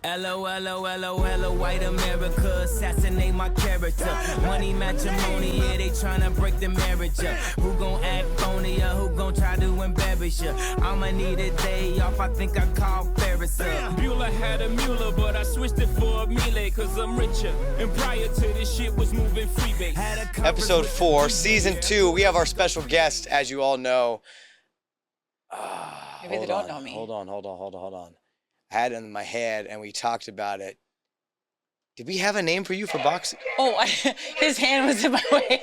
Hello, white America, assassinate my character. Money matrimony, yeah, they tryna break the marriage up. Who gon' act phony or who gon' try to embarrass you? I'ma need a day off, I think I call Ferris up. Bueller had a Mueller, but I switched it for a Miele, cause I'm richer. And prior to this shit was moving freebase. Episode 4, Season 2, we have our special guest, as you all know. Maybe they don't know me. Hold on. I had it in my head, and we talked about it. Did we have a name for you for boxing? Oh, his hand was in my way.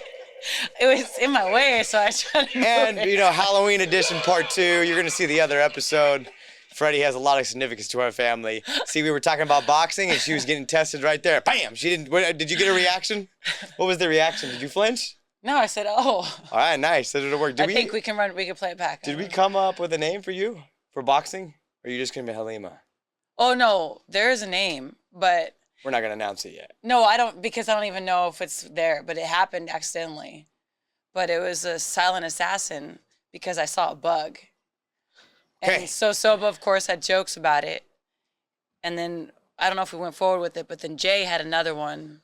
It was in my way, so I tried to move And, it. you know, Halloween edition part 2, you're going to see the other episode. Freddie has a lot of significance to our family. See, we were talking about boxing, and she was getting tested right there. Bam! She didn't. Did you get a reaction? What was the reaction? Did you flinch? No, I said, oh. All right, nice. That it'll work. I think we can play it back. Did we come up with a name for you for boxing? Or are you just going to be Halima? Oh, no, there is a name, but. We're not going to announce it yet. No, I don't, because I don't even know if it's there, but it happened accidentally. But it was a silent assassin because I saw a bug. Okay. And so Soba, of course, had jokes about it. And then, I don't know if we went forward with it, but then Jay had another one.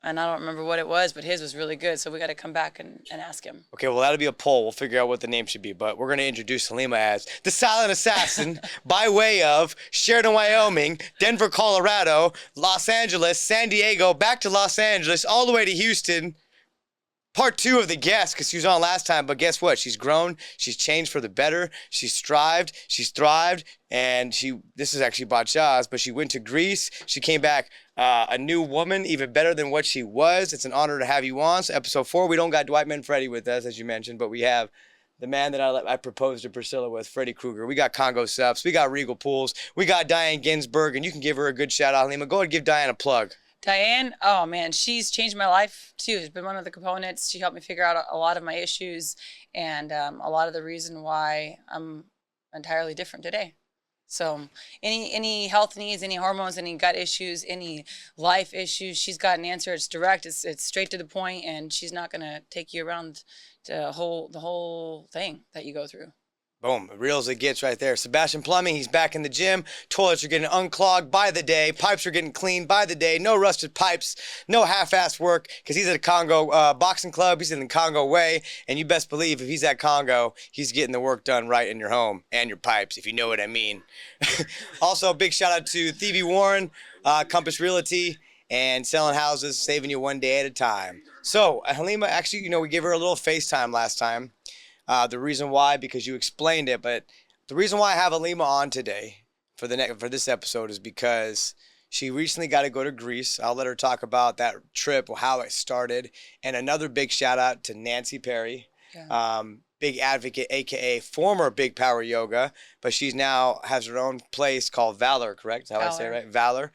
And I don't remember what it was, but his was really good. So we got to come back and ask him. Okay, well, that'll be a poll. We'll figure out what the name should be. But we're going to introduce Halima as the Silent Assassin by way of Sheridan, Wyoming, Denver, Colorado, Los Angeles, San Diego, back to Los Angeles, all the way to Houston. Part 2 of the guest, because she was on last time. But guess what? She's grown. She's changed for the better. She's strived. She's thrived. And this is actually Bachaz, but she went to Greece. She came back a new woman, even better than what she was. It's an honor to have you on. So episode 4, we don't got Dwight Manfredi with us, as you mentioned, but we have the man that I proposed to Priscilla with, Freddy Krueger. We got Congo Subs. We got Regal Pools. We got Diane Ginsburg, and you can give her a good shout out, Halima. Go ahead and give Diane a plug. Diane, oh man, she's changed my life too. She's been one of the components. She helped me figure out a lot of my issues and a lot of the reason why I'm entirely different today. So any health needs, any hormones, any gut issues, any life issues, she's got an answer. It's direct, it's straight to the point, and she's not gonna take you around the whole thing that you go through. Boom, real as it gets right there. Sebastian Plumbing, he's back in the gym. Toilets are getting unclogged by the day. Pipes are getting cleaned by the day. No rusted pipes, no half-assed work, because he's at a Congo boxing club. He's in the Congo way, and you best believe if he's at Congo, he's getting the work done right in your home and your pipes, if you know what I mean. Also, a big shout out to Thevie Warren, Compass Realty, and selling houses, saving you one day at a time. So, Halima, actually, we gave her a little FaceTime last time. The reason why, because you explained it, but the reason why I have Halima on today for this episode is because she recently got to go to Greece. I'll let her talk about that trip, how it started, and another big shout out to Nancy Perry, big advocate, aka former Big Power Yoga, but she's now has her own place called Valor, correct? Is that how I say it right? Valor.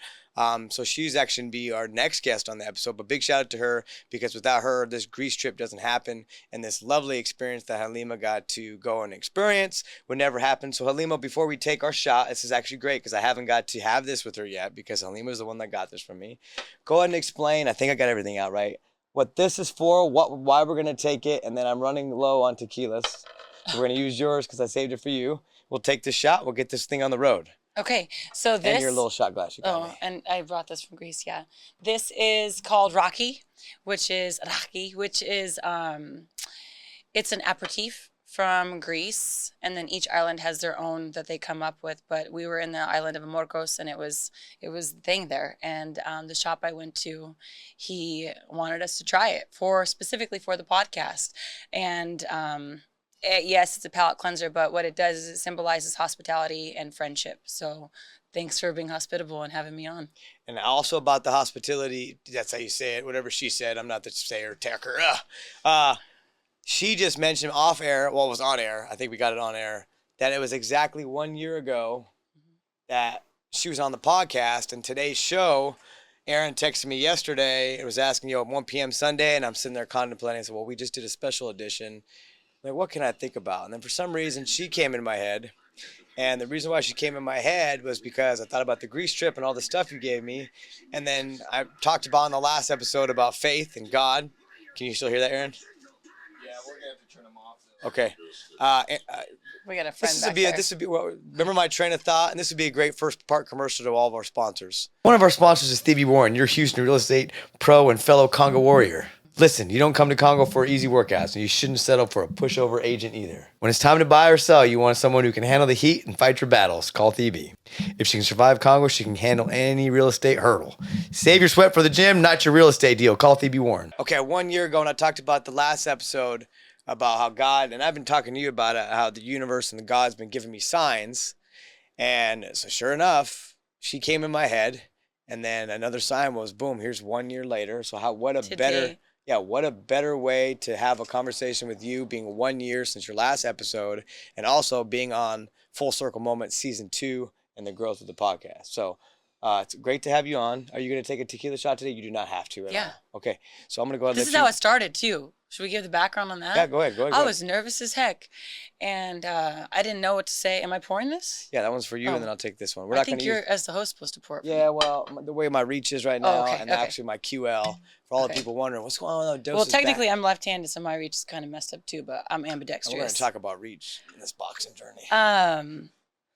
So she's actually going to be our next guest on the episode. But big shout out to her, because without her, this Greece trip doesn't happen. And this lovely experience that Halima got to go and experience would never happen. So Halima, before we take our shot, this is actually great because I haven't got to have this with her yet, because Halima is the one that got this from me. Go ahead and explain. I think I got everything out right. What this is for, why we're going to take it. And then I'm running low on tequilas. So we're going to use yours because I saved it for you. We'll take this shot. We'll get this thing on the road. Okay, so this... And your little shot glass you got me. And I brought this from Greece, yeah. This is called Raki, which is, it's an aperitif from Greece, and then each island has their own that they come up with, but we were in the island of Amorkos, and it was the thing there, and the shop I went to, he wanted us to try it, specifically for the podcast, and... yes, it's a palate cleanser, but what it does is it symbolizes hospitality and friendship. So thanks for being hospitable and having me on. And also about the hospitality, that's how you say it, whatever she said. I'm not the sayer, taker. She just mentioned off air, well, it was on air. I think we got it on air, that it was exactly 1 year ago that she was on the podcast. And today's show, Aaron texted me yesterday. It was asking, at 1 p.m. Sunday, and I'm sitting there contemplating. I said, well, we just did a special edition. Like, what can I think about? And then for some reason, she came in my head. And the reason why she came in my head was because I thought about the Greece trip and all the stuff you gave me. And then I talked about in the last episode about faith and God. Can you still hear that, Aaron? Yeah, we're going to have to turn them off. Though. Okay. We got a friend This would be well, remember my train of thought, and this would be a great first part commercial to all of our sponsors. One of our sponsors is Stevie Warren, your Houston real estate pro and fellow Congo warrior. Listen, you don't come to Congo for easy workouts, and you shouldn't settle for a pushover agent either. When it's time to buy or sell, you want someone who can handle the heat and fight your battles. Call Phoebe. If she can survive Congo, she can handle any real estate hurdle. Save your sweat for the gym, not your real estate deal. Call Phoebe Warren. Okay, 1 year ago, and I talked about the last episode about how God, and I've been talking to you about it, how the universe and the God's been giving me signs. And so sure enough, she came in my head, and then another sign was, boom, here's 1 year later. So what a better way to have a conversation with you, being 1 year since your last episode, and also being on Full Circle Moment Season 2 and the growth of the podcast. So it's great to have you on. Are you going to take a tequila shot today? You do not have to at all. Okay, so I'm going to go ahead and This is how it started, too. Should we give the background on that? Yeah, go ahead. I was nervous as heck, and I didn't know what to say. Am I pouring this? Yeah, that one's for you, and then I'll take this one. I think you're, as the host, supposed to pour it for me. Yeah, well, the way my reach is right now, actually my QL, for all the people wondering, what's going on with those doses? Well, technically, I'm left-handed, so my reach is kind of messed up, too, but I'm ambidextrous. We're going to talk about reach in this boxing journey.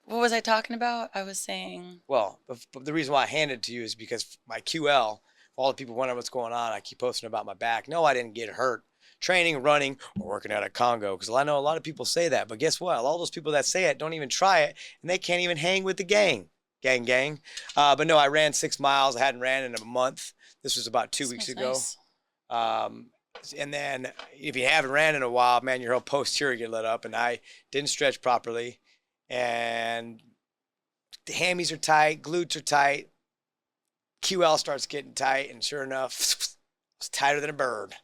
What was I talking about? I was saying... Well, the reason why I handed it to you is because my QL, for all the people wondering what's going on, I keep posting about my back. No, I didn't get hurt training, running, or working out at Congo, because I know a lot of people say that, but guess what? All those people that say it don't even try it, and they can't even hang with the gang. But no, I ran 6 miles. I hadn't ran in a month. This was about 2 weeks ago. Nice. And then if you haven't ran in a while, man, your whole posterior get lit up, and I didn't stretch properly, and the hammies are tight, glutes are tight, QL starts getting tight, and sure enough, it's tighter than a bird.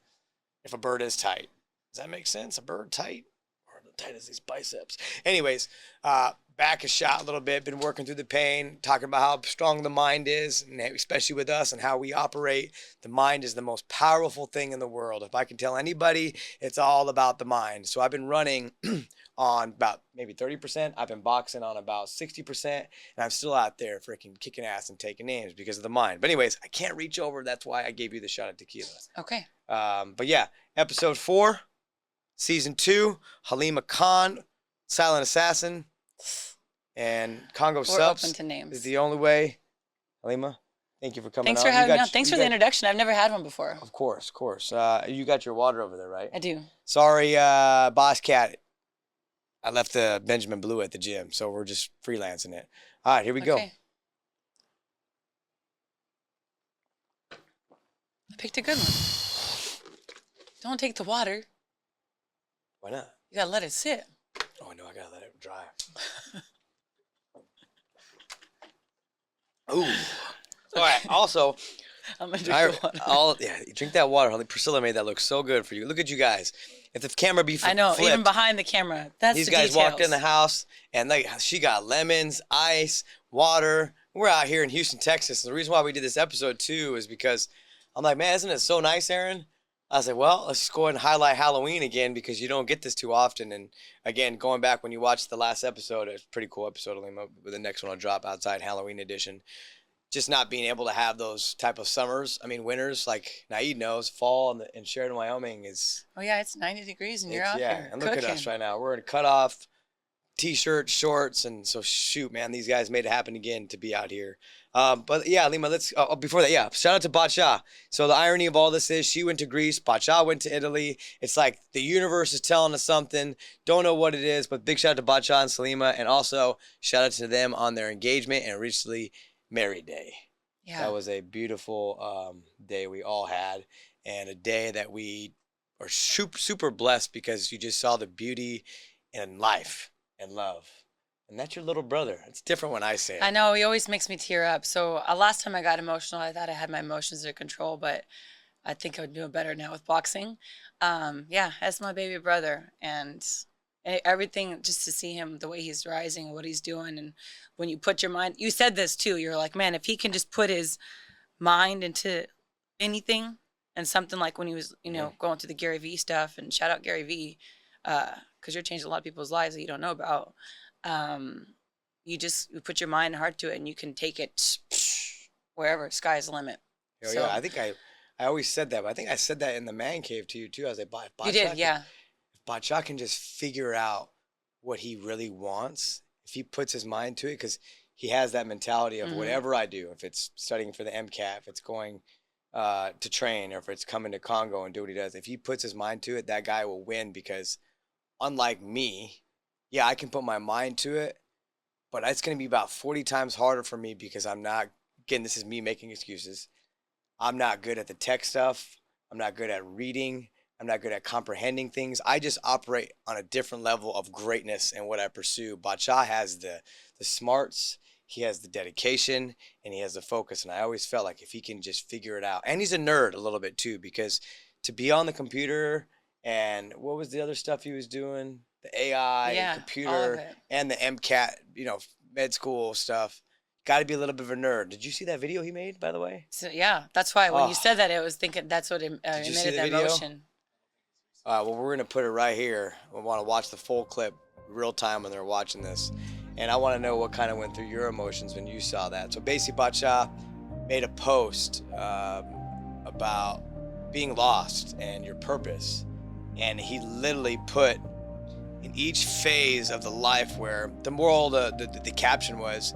If a bird is tight. Does that make sense? A bird tight? Or tight as these biceps? Anyways, back is shot a little bit, been working through the pain, talking about how strong the mind is, and especially with us and how we operate. The mind is the most powerful thing in the world. If I can tell anybody, it's all about the mind. So I've been running on about maybe 30%. I've been boxing on about 60%, and I'm still out there freaking kicking ass and taking names because of the mind. But anyways, I can't reach over. That's why I gave you the shot of tequila. Okay. But yeah, episode 4, season 2, Halima Khan, Silent Assassin, and Congo Subs open to names. Is the only way. Halima, thank you for coming on. Thanks for having me on. Thanks for the introduction. I've never had one before. Of course. You got your water over there, right? I do. Sorry, Boss Cat. I left the Benjamin Blue at the gym, so we're just freelancing it. All right, here we go. I picked a good one. Don't take the water. Why not? You gotta let it sit. Oh, no, I gotta let it dry. Ooh. All right, also... I'm gonna drink the water. Drink that water. Priscilla made that look so good for you. Look at you guys. If the camera be flipped, I know, even behind the camera. That's these the guys details. walked in the house, and she got lemons, ice, water. We're out here in Houston, Texas. And the reason why we did this episode, too, is because I'm like, man, isn't it so nice, Aaron? I was like, well, let's just go ahead and highlight Halloween again because you don't get this too often. And again, going back when you watched the last episode, it's a pretty cool episode. With the next one I'll drop outside Halloween edition. Just not being able to have those type of winters like Naid knows, fall in Sheridan, Wyoming is. Oh yeah, it's 90 degrees and you're out here. And look at us right now. We're in cutoff t-shirts, shorts, and so shoot, man, these guys made it happen again to be out here. But yeah, Lima, let's before that, yeah, shout out to Bacha. So the irony of all this is she went to Greece, Bacha went to Italy. It's like the universe is telling us something. Don't know what it is, but big shout out to Bacha and Salima, and also shout out to them on their engagement and recently married day. Yeah, that was a beautiful day we all had, and a day that we are super blessed because you just saw the beauty in life and love. And that's your little brother. It's different when I say it. I know, he always makes me tear up. So last time I got emotional, I thought I had my emotions under control, but I think I'm doing better now with boxing. Yeah, that's my baby brother, and everything, just to see him, the way he's rising, what he's doing. And when you put your mind, you said this too, you're like, man, if he can just put his mind into anything, and something like when he was, going through the Gary Vee stuff, and shout out Gary Vee, because you're changing a lot of people's lives that you don't know about. You put your mind and heart to it, and you can take it wherever. Sky's the limit. Oh, so, yeah, I think I always said that, but I think I said that in the man cave to you too. I was like, you did, yeah. Bacha can just figure out what he really wants, if he puts his mind to it, because he has that mentality of whatever I do, if it's studying for the MCAT, if it's going to train, or if it's coming to Congo and do what he does, if he puts his mind to it, that guy will win. Because unlike me, yeah, I can put my mind to it, but it's going to be about 40 times harder for me because I'm not, again, this is me making excuses. I'm not good at the tech stuff. I'm not good at reading. I'm not good at comprehending things. I just operate on a different level of greatness in what I pursue. Bacha has the smarts, he has the dedication, and he has the focus. And I always felt like if he can just figure it out, and he's a nerd a little bit too, because to be on the computer and what was the other stuff he was doing? The AI, and all of computer, it. and the MCAT, med school stuff. Got to be a little bit of a nerd. Did you see that video he made, by the way? So yeah, that's why when Oh. you said that, I was thinking that's what you see emitted the that video? emotion. Well, we're going to put it right here. We want to watch the full clip real time when they're watching this. And I want to know what kind of went through your emotions when you saw that. So basically, Bacha made a post about being lost and your purpose. And he literally put in each phase of the life where the moral, the caption was,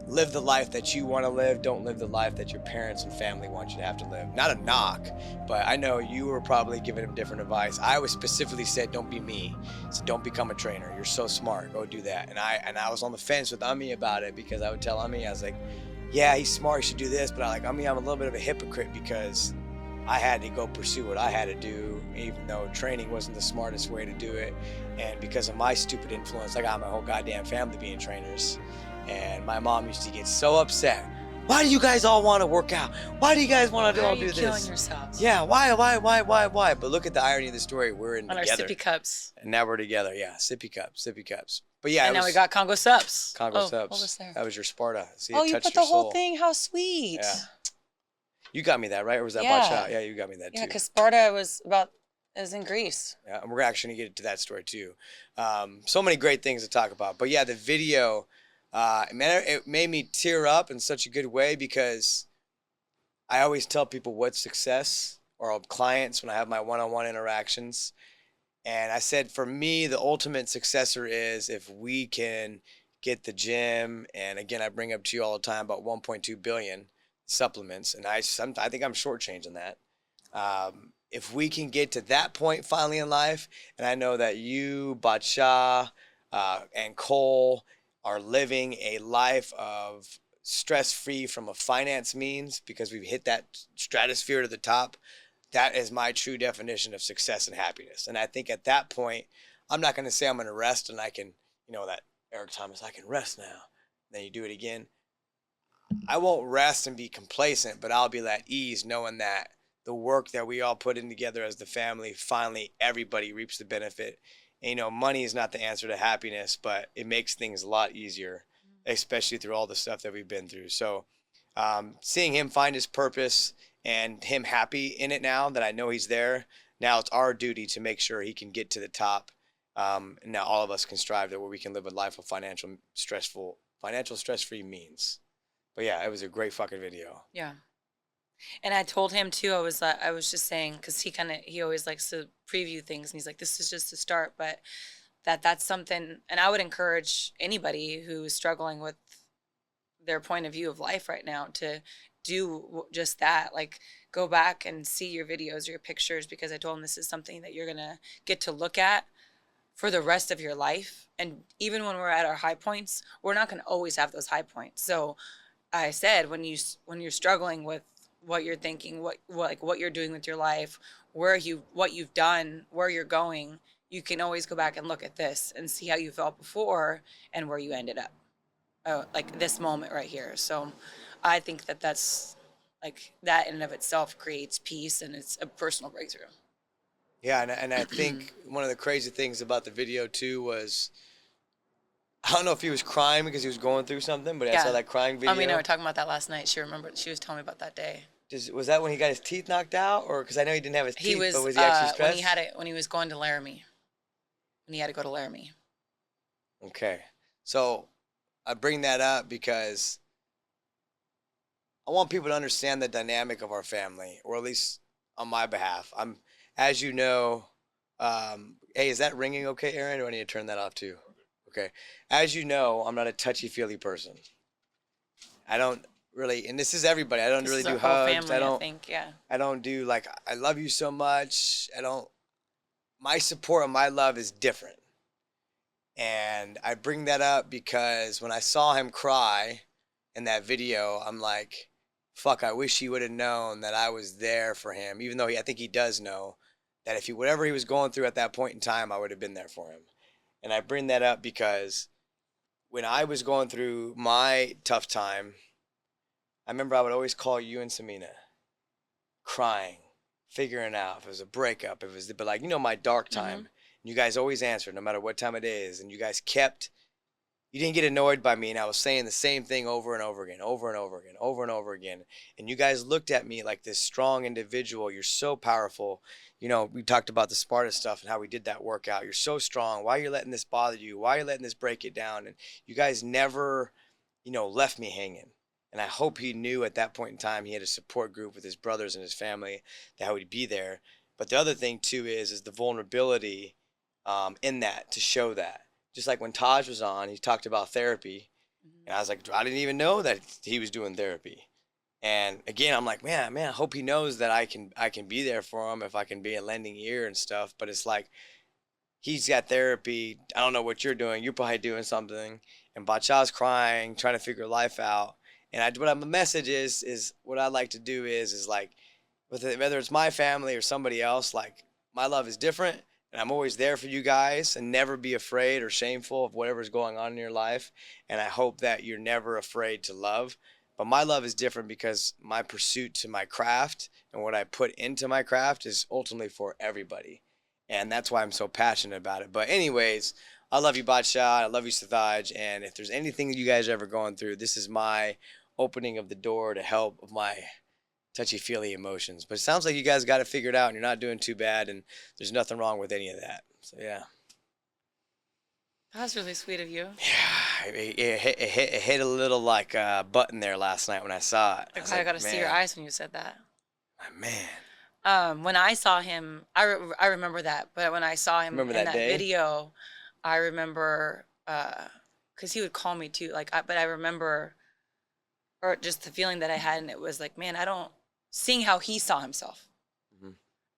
live the life that you want to live. Don't live the life that your parents and family want you to have to live. Not a knock, but I know you were probably giving him different advice. I was specifically said, don't be me. So don't become a trainer. You're so smart. Go do that. And I was on the fence with Ami about it, because I would tell Ami, I was like, yeah, he's smart. He should do this. But I'm a little bit of a hypocrite, because I had to go pursue what I had to do, even though training wasn't the smartest way to do it. And because of my stupid influence, I got my whole goddamn family being trainers. And my mom used to get so upset. Why do you guys all want to work out? Why do you guys want to all do this? Killing yourselves. Yeah, why? But look at the irony of the story. We're in On our together. sippy cups. And now we're together. Yeah, sippy cups. But yeah, And now we got Congo Sups. Congo Oh, Subs. what was there? That was your Sparta. See, Oh, it you touched put the your whole soul. thing. How sweet. Yeah. You got me that, right? Or was that Yeah. Bacha? Yeah, you got me that Yeah, too. because Sparta was in Greece. Yeah, and we're actually gonna get to that story too. So many great things to talk about. But yeah, the video, it made me tear up in such a good way, because I always tell people what's success, or clients when I have my one-on-one interactions. And I said, for me, the ultimate successor is if we can get the gym, and again, I bring up to you all the time about 1.2 billion supplements, and I think I'm shortchanging that. If we can get to that point finally in life, and I know that you, Bacha, and Cole are living a life of stress-free from a finance means, because we've hit that stratosphere to the top. That is my true definition of success and happiness. And I think at that point, I'm not going to say I'm going to rest and I can, that Eric Thomas, I can rest now. Then you do it again. I won't rest and be complacent, but I'll be at ease knowing that the work that we all put in together as the family, finally everybody reaps the benefit. And, money is not the answer to happiness, but it makes things a lot easier, especially through all the stuff that we've been through. So seeing him find his purpose and him happy in it now that I know he's there, now it's our duty to make sure he can get to the top. And now all of us can strive that where we can live a life of financial stress-free means. But yeah, it was a great fucking video. Yeah. And I told him too, I was just saying, because he always likes to preview things, and he's like, this is just a start, but that's something, and I would encourage anybody who's struggling with their point of view of life right now to do just that. Like, go back and see your videos or your pictures, because I told him this is something that you're going to get to look at for the rest of your life. And even when we're at our high points, we're not going to always have those high points. So I said, when you're struggling with what you're thinking, what you're doing with your life, what you've done, where you're going, you can always go back and look at this and see how you felt before and where you ended up. Like this moment right here. So I think that's like that in and of itself creates peace, and it's a personal breakthrough. Yeah, and I think one of the crazy things about the video too was, I don't know if he was crying because he was going through something, but I saw that crying video. I mean, we were talking about that last night. She was telling me about that day. Was that when he got his teeth knocked out, or because I know he didn't have his teeth, but was he actually stressed? when he was going to Laramie. When he had to go to Laramie. Okay, so I bring that up because I want people to understand the dynamic of our family, or at least on my behalf. As you know, hey, is that ringing okay, Aaron? Or do I need to turn that off too? Okay. As you know, I'm not a touchy-feely person. I don't really, and this is everybody. I don't This really is do our whole hugs. family, I don't. I think, yeah. I don't do like I love you so much. I don't. My support and my love is different, and I bring that up because when I saw him cry in that video, I'm like, fuck. I wish he would have known that I was there for him. Even though I think he does know that if he whatever he was going through at that point in time, I would have been there for him. And I bring that up because when I was going through my tough time, I remember I would always call you and Samina, crying, figuring out if it was a breakup, if it was, but like, my dark time. And you guys always answered no matter what time it is. And you guys you didn't get annoyed by me. And I was saying the same thing over and over again, over and over again, over and over again. And you guys looked at me like this strong individual. You're so powerful. We talked about the Sparta stuff and how we did that workout. You're so strong. Why are you letting this bother you? Why are you letting this break it down? And you guys never, left me hanging. And I hope he knew at that point in time he had a support group with his brothers and his family that I would be there. But the other thing too is the vulnerability in that to show that. Just like when Taj was on, he talked about therapy, and I was like, I didn't even know that he was doing therapy. And again, I'm like, man, I hope he knows that I can be there for him if I can be a lending ear and stuff. But it's like he's got therapy. I don't know what you're doing. You're probably doing something, and Bacha's crying, trying to figure life out. And my message is what I like to do is like, whether it's my family or somebody else, like my love is different, and I'm always there for you guys, and never be afraid or shameful of whatever's going on in your life. And I hope that you're never afraid to love. But my love is different because my pursuit to my craft and what I put into my craft is ultimately for everybody. And that's why I'm so passionate about it. But anyways, I love you, Bacha. I love you, Sathaj. And if there's anything that you guys are ever going through, this is my opening of the door to help of my touchy-feely emotions. But it sounds like you guys got it figured out and you're not doing too bad, and there's nothing wrong with any of that. So yeah. That was really sweet of you. Yeah, it hit a little like a button there last night when I saw it. I got to see your eyes when you said that. Man. When I saw him, I remember that. But when I saw him in that video, I remember because he would call me too. But I remember, or just the feeling that I had, and it was like, man, seeing how he saw himself.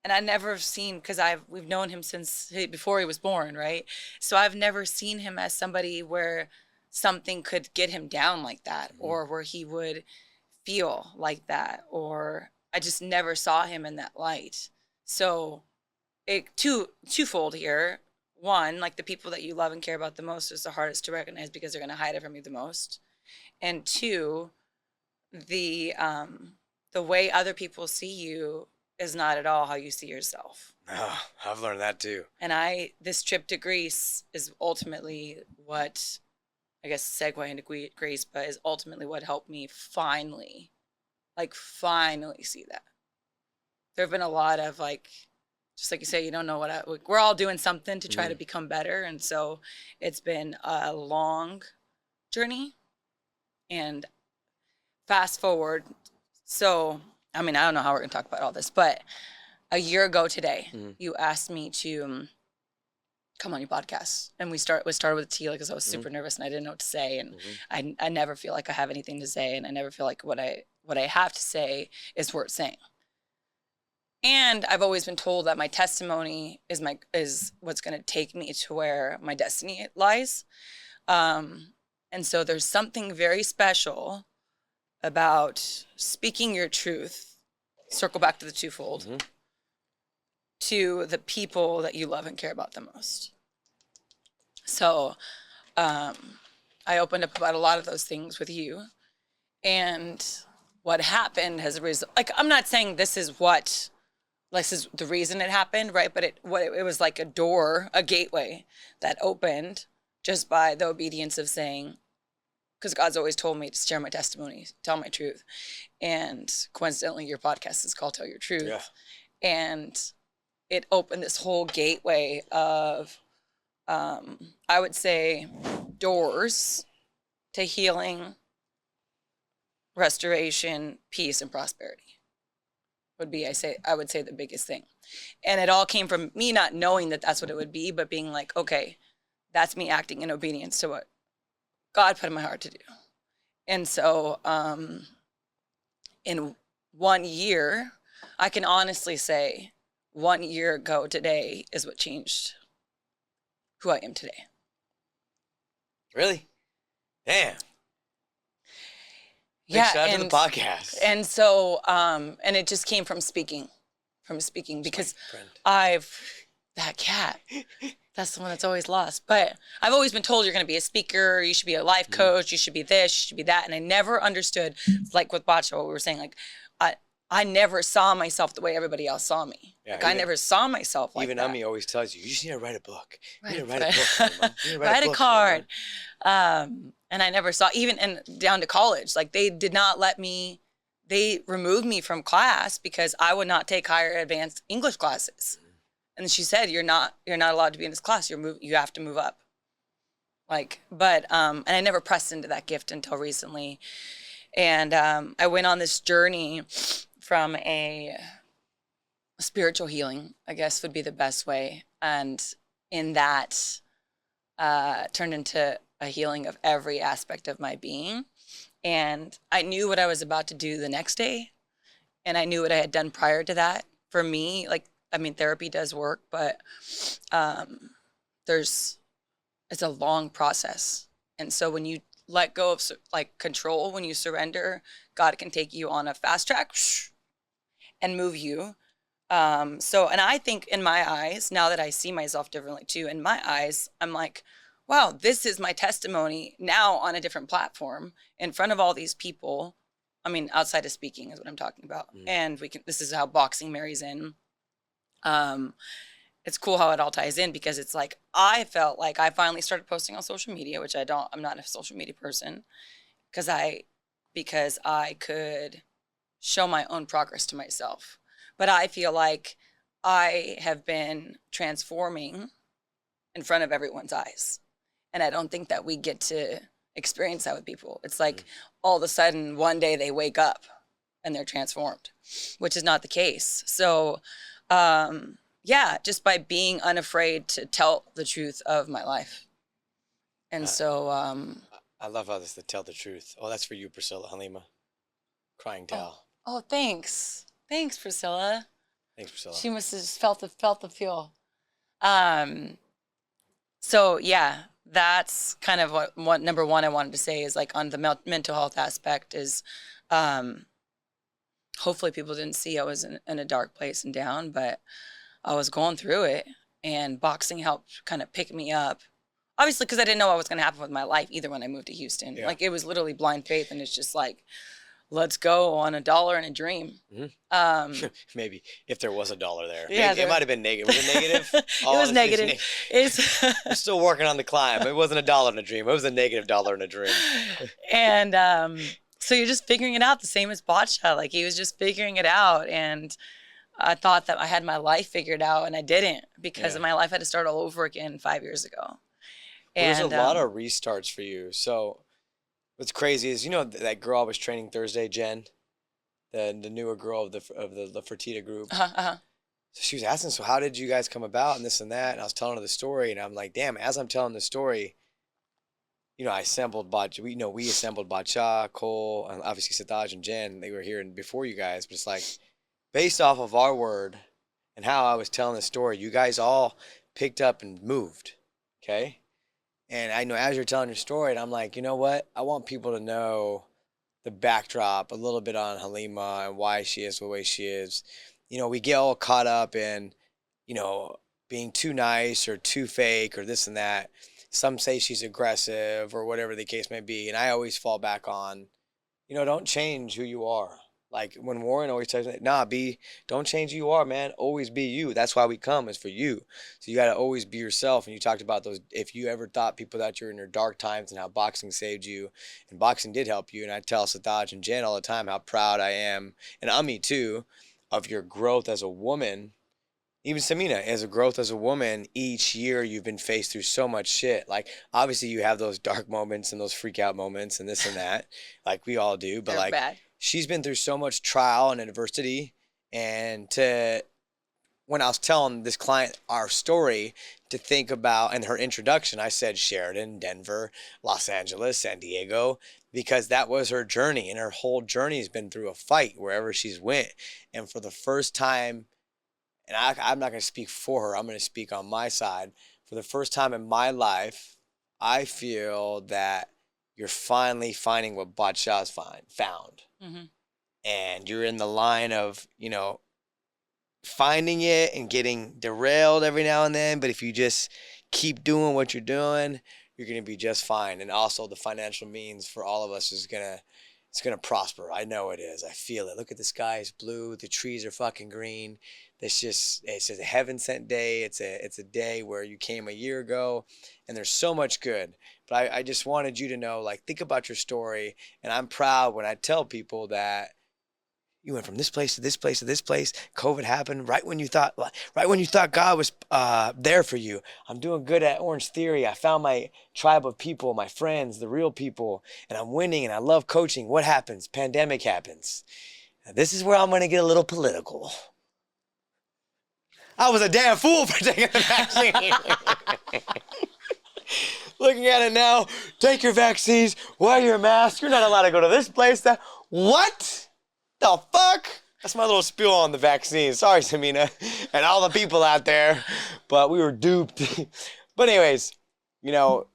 And I never seen, because we've known him since before he was born, right? So I've never seen him as somebody where something could get him down like that, or where he would feel like that, or I just never saw him in that light. So twofold here. One, like the people that you love and care about the most is the hardest to recognize because they're going to hide it from you the most. And two, the way other people see you is not at all how you see yourself. Oh, I've learned that too. And this trip to Greece is ultimately what, I guess, segue into Greece, but is ultimately what helped me finally see that. There have been a lot of just like you say, you don't know we're all doing something to try to become better. And so it's been a long journey. And fast forward. So, I mean, I don't know how we're going to talk about all this, but a year ago today, you asked me to come on your podcast. And we started with T, because I was super nervous and I didn't know what to say. And I never feel like I have anything to say. And I never feel like what I have to say is worth saying. And I've always been told that my testimony is what's going to take me to where my destiny lies. And so there's something very special about speaking your truth, circle back to the twofold, to the people that you love and care about the most. So I opened up about a lot of those things with you. And what happened as a result, I'm not saying this is the reason it happened, right? But it was like a gateway that opened just by the obedience of saying, because God's always told me to share my testimony, tell my truth. And coincidentally, your podcast is called Tell Your Truth. Yeah. And it opened this whole gateway of, I would say, doors to healing, restoration, peace, and prosperity would be, I would say, the biggest thing. And it all came from me not knowing that that's what it would be, but being like, okay, that's me acting in obedience to what God put in my heart to do. And so in 1 year, I can honestly say 1 year ago today is what changed who I am today. Really? Damn. Big Yeah, shout out to the podcast. And so, and it just came from speaking because that cat, that's the one that's always lost. But I've always been told you're going to be a speaker, you should be a life coach, you should be this, you should be that. And I never understood, like with Bacha, what we were saying, like, I never saw myself the way everybody else saw me. Yeah, I never saw myself like even that. Ami always tells you just need to write a book. You need to Right. write a book. Mama. You need to Write a book, card. Mama. And I never saw, even down to college, like they did not let me, they removed me from class because I would not take higher advanced English classes. And she said, you're not allowed to be in this class. You have to move up. And I never pressed into that gift until recently. And I went on this journey from a spiritual healing, I guess would be the best way. And in that, turned into a healing of every aspect of my being. And I knew what I was about to do the next day. And I knew what I had done prior to that. For me, therapy does work, but it's a long process. And so when you let go of control, when you surrender, God can take you on a fast track and move you. And I think in my eyes, now that I see myself differently too, in my eyes, I'm like, wow, this is my testimony now on a different platform in front of all these people. I mean, outside of speaking is what I'm talking about. And this is how boxing marries in. It's cool how it all ties in because it's like, I felt like I finally started posting on social media, which I'm not a social media person because I could show my own progress to myself. But I feel like I have been transforming in front of everyone's eyes. And I don't think that we get to experience that with people. It's like all of a sudden one day they wake up and they're transformed, which is not the case. So, just by being unafraid to tell the truth of my life. And I love how this to tell the truth. Oh, that's for you, Priscilla Halima. Crying towel. Oh, thanks. Thanks, Priscilla. Thanks, Priscilla. She must have just felt the feel. That's kind of what number one I wanted to say is like on the mental health aspect is, hopefully people didn't see I was in a dark place and down, but I was going through it and boxing helped kind of pick me up. Obviously, because I didn't know what was going to happen with my life either when I moved to Houston. Yeah. Like it was literally blind faith and it's just like, let's go on $1 and a dream. Maybe if there was $1 there. Yeah, Maybe, it might have been negative. Was it negative? It was negative. We're still working on the climb. It wasn't $1 in a dream. It was a negative $1 in a dream. And so you're just figuring it out the same as Bacha. Like he was just figuring it out. And I thought that I had my life figured out and I didn't because my life had to start all over again 5 years ago. There's a lot of restarts for you. So what's crazy is, that girl I was training Thursday, Jen, the newer girl of the Fertitta group. So she was asking, so how did you guys come about and this and that? And I was telling her the story and I'm like, damn, as I'm telling the story, I assembled Bacha. We assembled Bacha, Cole, and obviously Sataj and Jen. They were here before you guys, but it's like based off of our word and how I was telling the story, you guys all picked up and moved. Okay. And I know as you're telling your story, and I'm like, you know what? I want people to know the backdrop a little bit on Halima and why she is the way she is. We get all caught up in, being too nice or too fake or this and that. Some say she's aggressive or whatever the case may be. And I always fall back on, don't change who you are. Like when Warren always tells me, don't change who you are, man. Always be you. That's why we come, is for you. So you got to always be yourself. And you talked about those, if you ever thought people that you're in your dark times and how boxing saved you, and boxing did help you. And I tell Sataj and Jen all the time how proud I am, and Ami too, of your growth as a woman. Even Samina, as a growth as a woman, each year you've been faced through so much shit. Like, obviously you have those dark moments and those freak out moments and this and that, like we all do. But They're bad. She's been through so much trial and adversity. And when I was telling this client our story, to think about, and her introduction, I said Sheridan, Denver, Los Angeles, San Diego, because that was her journey, and her whole journey has been through a fight wherever she's went. And for the first time, and I'm not going to speak for her, I'm going to speak on my side. For the first time in my life, I feel that you're finally finding what Badshah's found. Mm-hmm. And you're in the line of, finding it and getting derailed every now and then. But if you just keep doing what you're doing, you're going to be just fine. And also the financial means for all of us it's going to prosper. I know it is. I feel it. Look at the sky, it's blue. The trees are fucking green. It's just a heaven sent day. It's a day where you came a year ago, and there's so much good. But I just wanted you to know, like, think about your story. And I'm proud when I tell people that you went from this place to this place to this place. COVID happened right when you thought God was there for you. I'm doing good at Orange Theory. I found my tribe of people, my friends, the real people, and I'm winning and I love coaching. What happens? Pandemic happens. Now, this is where I'm going to get a little political. I was a damn fool for taking the vaccine. Looking at it now, take your vaccines, wear your mask. You're not allowed to go to this place. What? The fuck? That's my little spiel on the vaccine. Sorry, Samina, and all the people out there, but we were duped. But anyways, you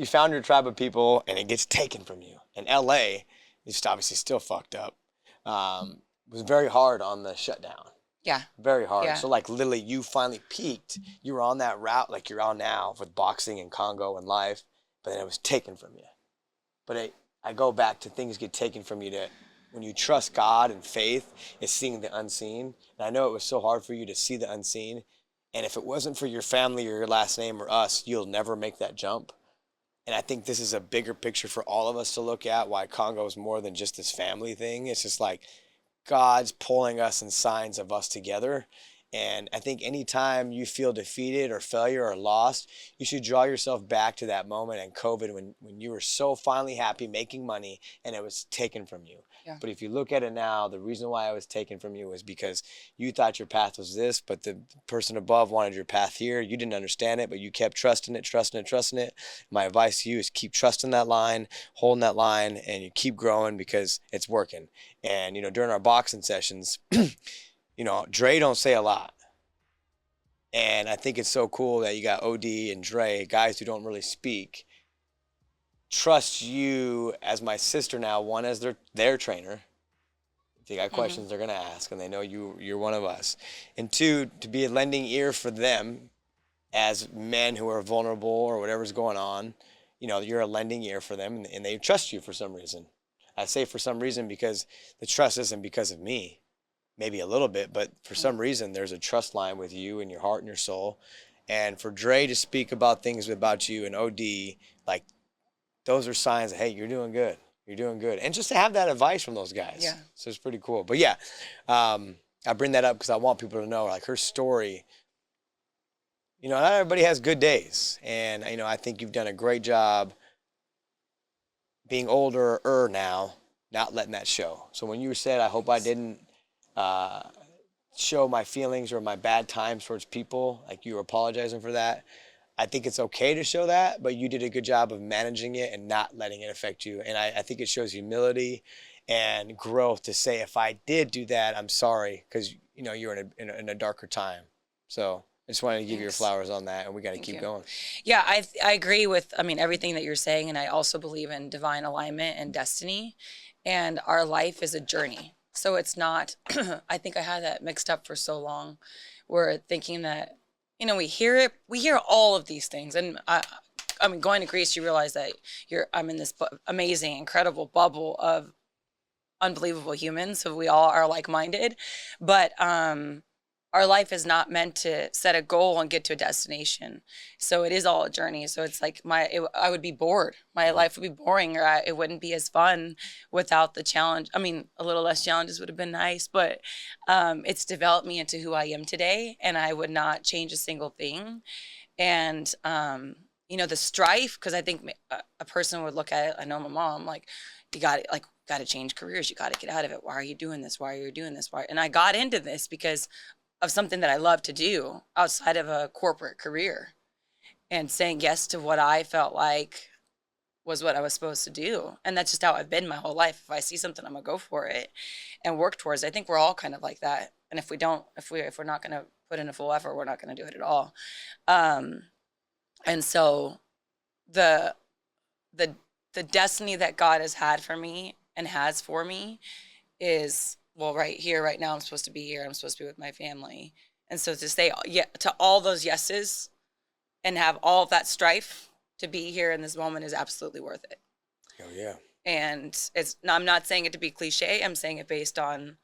found your tribe of people, and it gets taken from you. And LA, it's obviously still fucked up, was very hard on the shutdown. Yeah. Very hard. Yeah. So like literally you finally peaked. You were on that route like you're on now with boxing and Congo and life, but then it was taken from you. But I go back to things get taken from you to when you trust God and faith is seeing the unseen. And I know it was so hard for you to see the unseen. And if it wasn't for your family or your last name or us, you'll never make that jump. And I think this is a bigger picture for all of us to look at, why Congo is more than just this family thing. It's just like God's pulling us in signs of us together. And I think anytime you feel defeated or failure or lost, you should draw yourself back to that moment in COVID when you were so finally happy making money and it was taken from you. Yeah. But if you look at it now, the reason why it was taken from you was because you thought your path was this, but the person above wanted your path here. You didn't understand it, but you kept trusting it. My advice to you is keep trusting that line, holding that line, and you keep growing because it's working. And, during our boxing sessions, Dre don't say a lot. And I think it's so cool that you got OD and Dre, guys who don't really speak, trust you as my sister now, one as their trainer. If they got questions, they're going to ask, and they know you're one of us. And two, to be a lending ear for them as men who are vulnerable or whatever's going on. You're a lending ear for them, and they trust you for some reason. I say for some reason because the trust isn't because of me. Maybe a little bit, but for some reason there's a trust line with you and your heart and your soul. And for Dre to speak about things about you and OD, like those are signs that, hey, you're doing good. You're doing good. And just to have that advice from those guys. Yeah. So it's pretty cool. But yeah, I bring that up because I want people to know, like, her story. Not everybody has good days. And, I think you've done a great job being older now, not letting that show. So when you said, I hope I didn't show my feelings or my bad times towards people, like you were apologizing for that. I think it's okay to show that, but you did a good job of managing it and not letting it affect you. And I think it shows humility and growth to say, if I did do that, I'm sorry, because you're in a darker time. So I just wanted to give you your flowers on that, and we got to keep going. Yeah, I agree with everything that you're saying, and I also believe in divine alignment and destiny, and our life is a journey. So it's not, I think I had that mixed up for so long. We're thinking that, we hear all of these things. And I mean, going to Greece, you realize that I'm in this amazing, incredible bubble of unbelievable humans. So we all are like-minded, but our life is not meant to set a goal and get to a destination. So it is all a journey. So it's like I would be bored. My life would be boring, or it wouldn't be as fun without the challenge. I mean, a little less challenges would have been nice, but it's developed me into who I am today, and I would not change a single thing. And, the strife, because I think a person would look at it, I know my mom, like, you got to change careers. You got to get out of it. Why are you doing this? Why are you doing this? And I got into this because of something that I love to do outside of a corporate career, and saying yes to what I felt like was what I was supposed to do. And that's just how I've been my whole life. If I see something, I'm gonna go for it and work towards it. I think we're all kind of like that. And if we're not gonna put in a full effort, we're not gonna do it at all. And so the destiny that God has had for me and has for me is, well, right here, right now, I'm supposed to be here. I'm supposed to be with my family. And so to say to all those yeses and have all of that strife to be here in this moment is absolutely worth it. Oh yeah. And I'm not saying it to be cliche. I'm saying it based on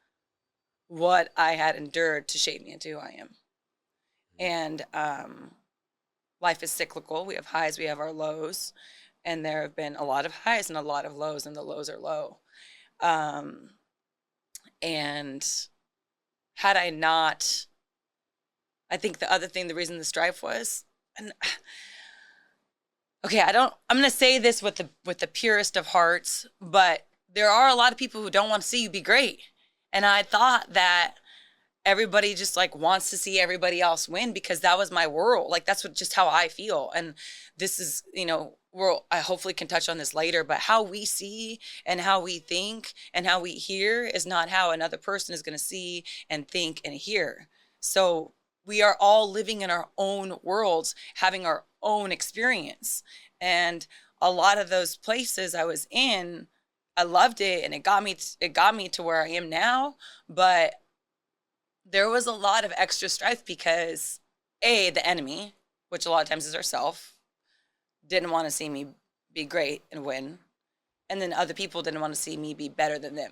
what I had endured to shape me into who I am. And life is cyclical. We have highs, we have our lows, and there have been a lot of highs and a lot of lows, and the lows are low. And had I not, I think the reason the strife was, and okay, I'm going to say this with the purest of hearts, but there are a lot of people who don't want to see you be great. And I thought that everybody just like wants to see everybody else win, because that was my world. Like, that's just how I feel. And this is, I hopefully can touch on this later, but how we see and how we think and how we hear is not how another person is going to see and think and hear. So we are all living in our own worlds, having our own experience. And a lot of those places I was in, I loved it, and it got me to where I am now. But there was a lot of extra strife because the enemy, which a lot of times is ourself, didn't want to see me be great and win. And then other people didn't want to see me be better than them.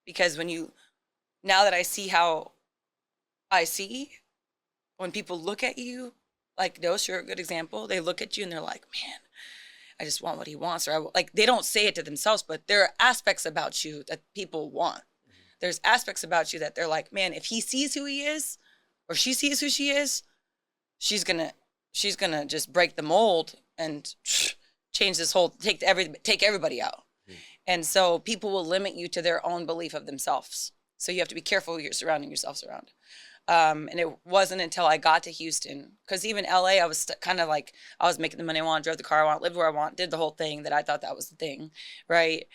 Because now that I see how I see, when people look at you, like Dos, you're a good example. They look at you and they're like, man, I just want what he wants. Or they don't say it to themselves, but there are aspects about you that people want. There's aspects about you that they're like, man, if he sees who he is, or she sees who she is, she's gonna just break the mold and change this whole, take everybody out. And so people will limit you to their own belief of themselves. So you have to be careful who you're surrounding yourselves around. And it wasn't until I got to Houston, because even LA, I was kind of like, I was making the money I want, drove the car I want, lived where I want, did the whole thing that I thought that was the thing, right?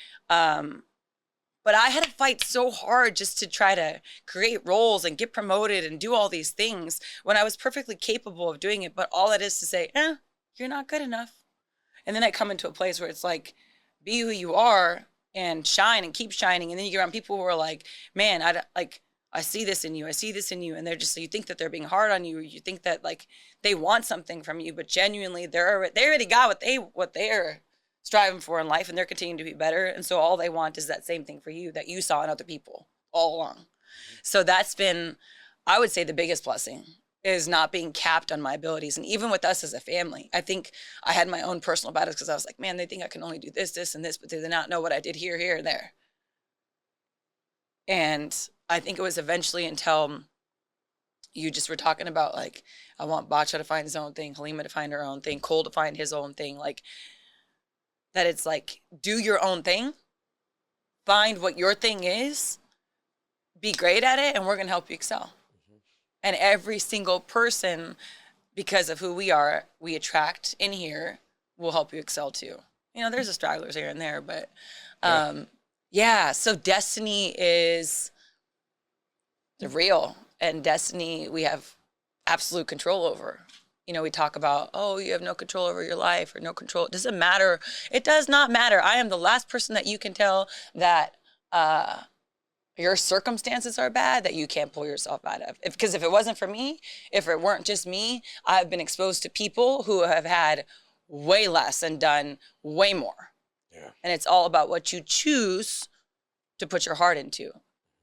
But I had to fight so hard just to try to create roles and get promoted and do all these things when I was perfectly capable of doing it. But all it is to say, you're not good enough. And then I come into a place where it's like, be who you are and shine and keep shining. And then you get around people who are like, man, I see this in you. I see this in you. And they're just, you think that they're being hard on you, or you think that like they want something from you, but genuinely they already got what they're striving for in life, and they're continuing to be better. And so all they want is that same thing for you that you saw in other people all along. So that's been, I would say, the biggest blessing, is not being capped on my abilities. And even with us as a family, I think I had my own personal battles, because I was like, man, they think I can only do this, this, and this, but they do not know what I did here, here, and there. And I think it was eventually until you just were talking about, like, I want Bacha to find his own thing, Halima to find her own thing, Cole to find his own thing, like, that it's like, do your own thing, find what your thing is, be great at it, and we're going to help you excel. And every single person, because of who we are, we attract in here, will help you excel too. There's the stragglers here and there, but so destiny is real, and destiny we have absolute control over. We talk about, you have no control over your life, or no control. It doesn't matter. It does not matter. I am the last person that you can tell that your circumstances are bad, that you can't pull yourself out of. Because if it wasn't for me, if it weren't just me, I've been exposed to people who have had way less and done way more. Yeah. And it's all about what you choose to put your heart into.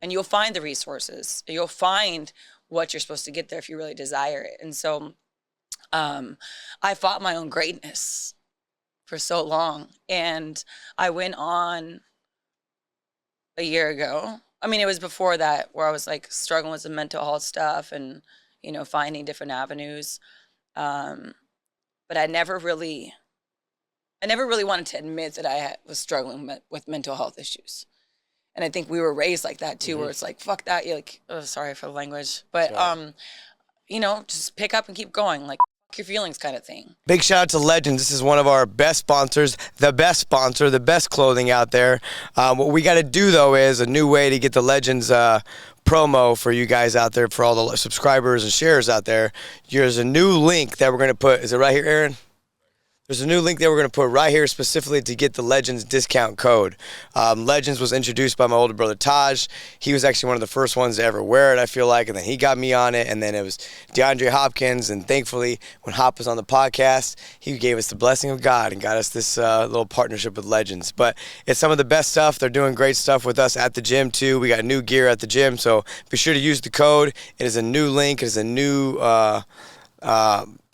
And you'll find the resources. You'll find what you're supposed to get there if you really desire it. And so I fought my own greatness for so long. And I went on a year ago. I mean, it was before that, where I was like struggling with some mental health stuff and, finding different avenues. But I never really wanted to admit that I was struggling with mental health issues. And I think we were raised like that too, where it's like, fuck that. You're like, oh, sorry for the language. But, you know, just pick up and keep going. Like, fuck your feelings kind of thing. Big shout out to Legends. This is one of our best sponsors, the best sponsor, the best clothing out there. What we got to do, though, is a new way to get the Legends promo for you guys out there, for all the subscribers and shares out there. There's a new link that we're going to put. Is it right here, Aaron? There's a new link that we're going to put right here specifically to get the Legends discount code. Legends was introduced by my older brother, Taj. He was actually one of the first ones to ever wear it, I feel like, and then he got me on it, and then it was DeAndre Hopkins, and thankfully, when Hop was on the podcast, he gave us the blessing of God and got us this little partnership with Legends. But it's some of the best stuff. They're doing great stuff with us at the gym, too. We got new gear at the gym, so be sure to use the code. It is a new link. It is a new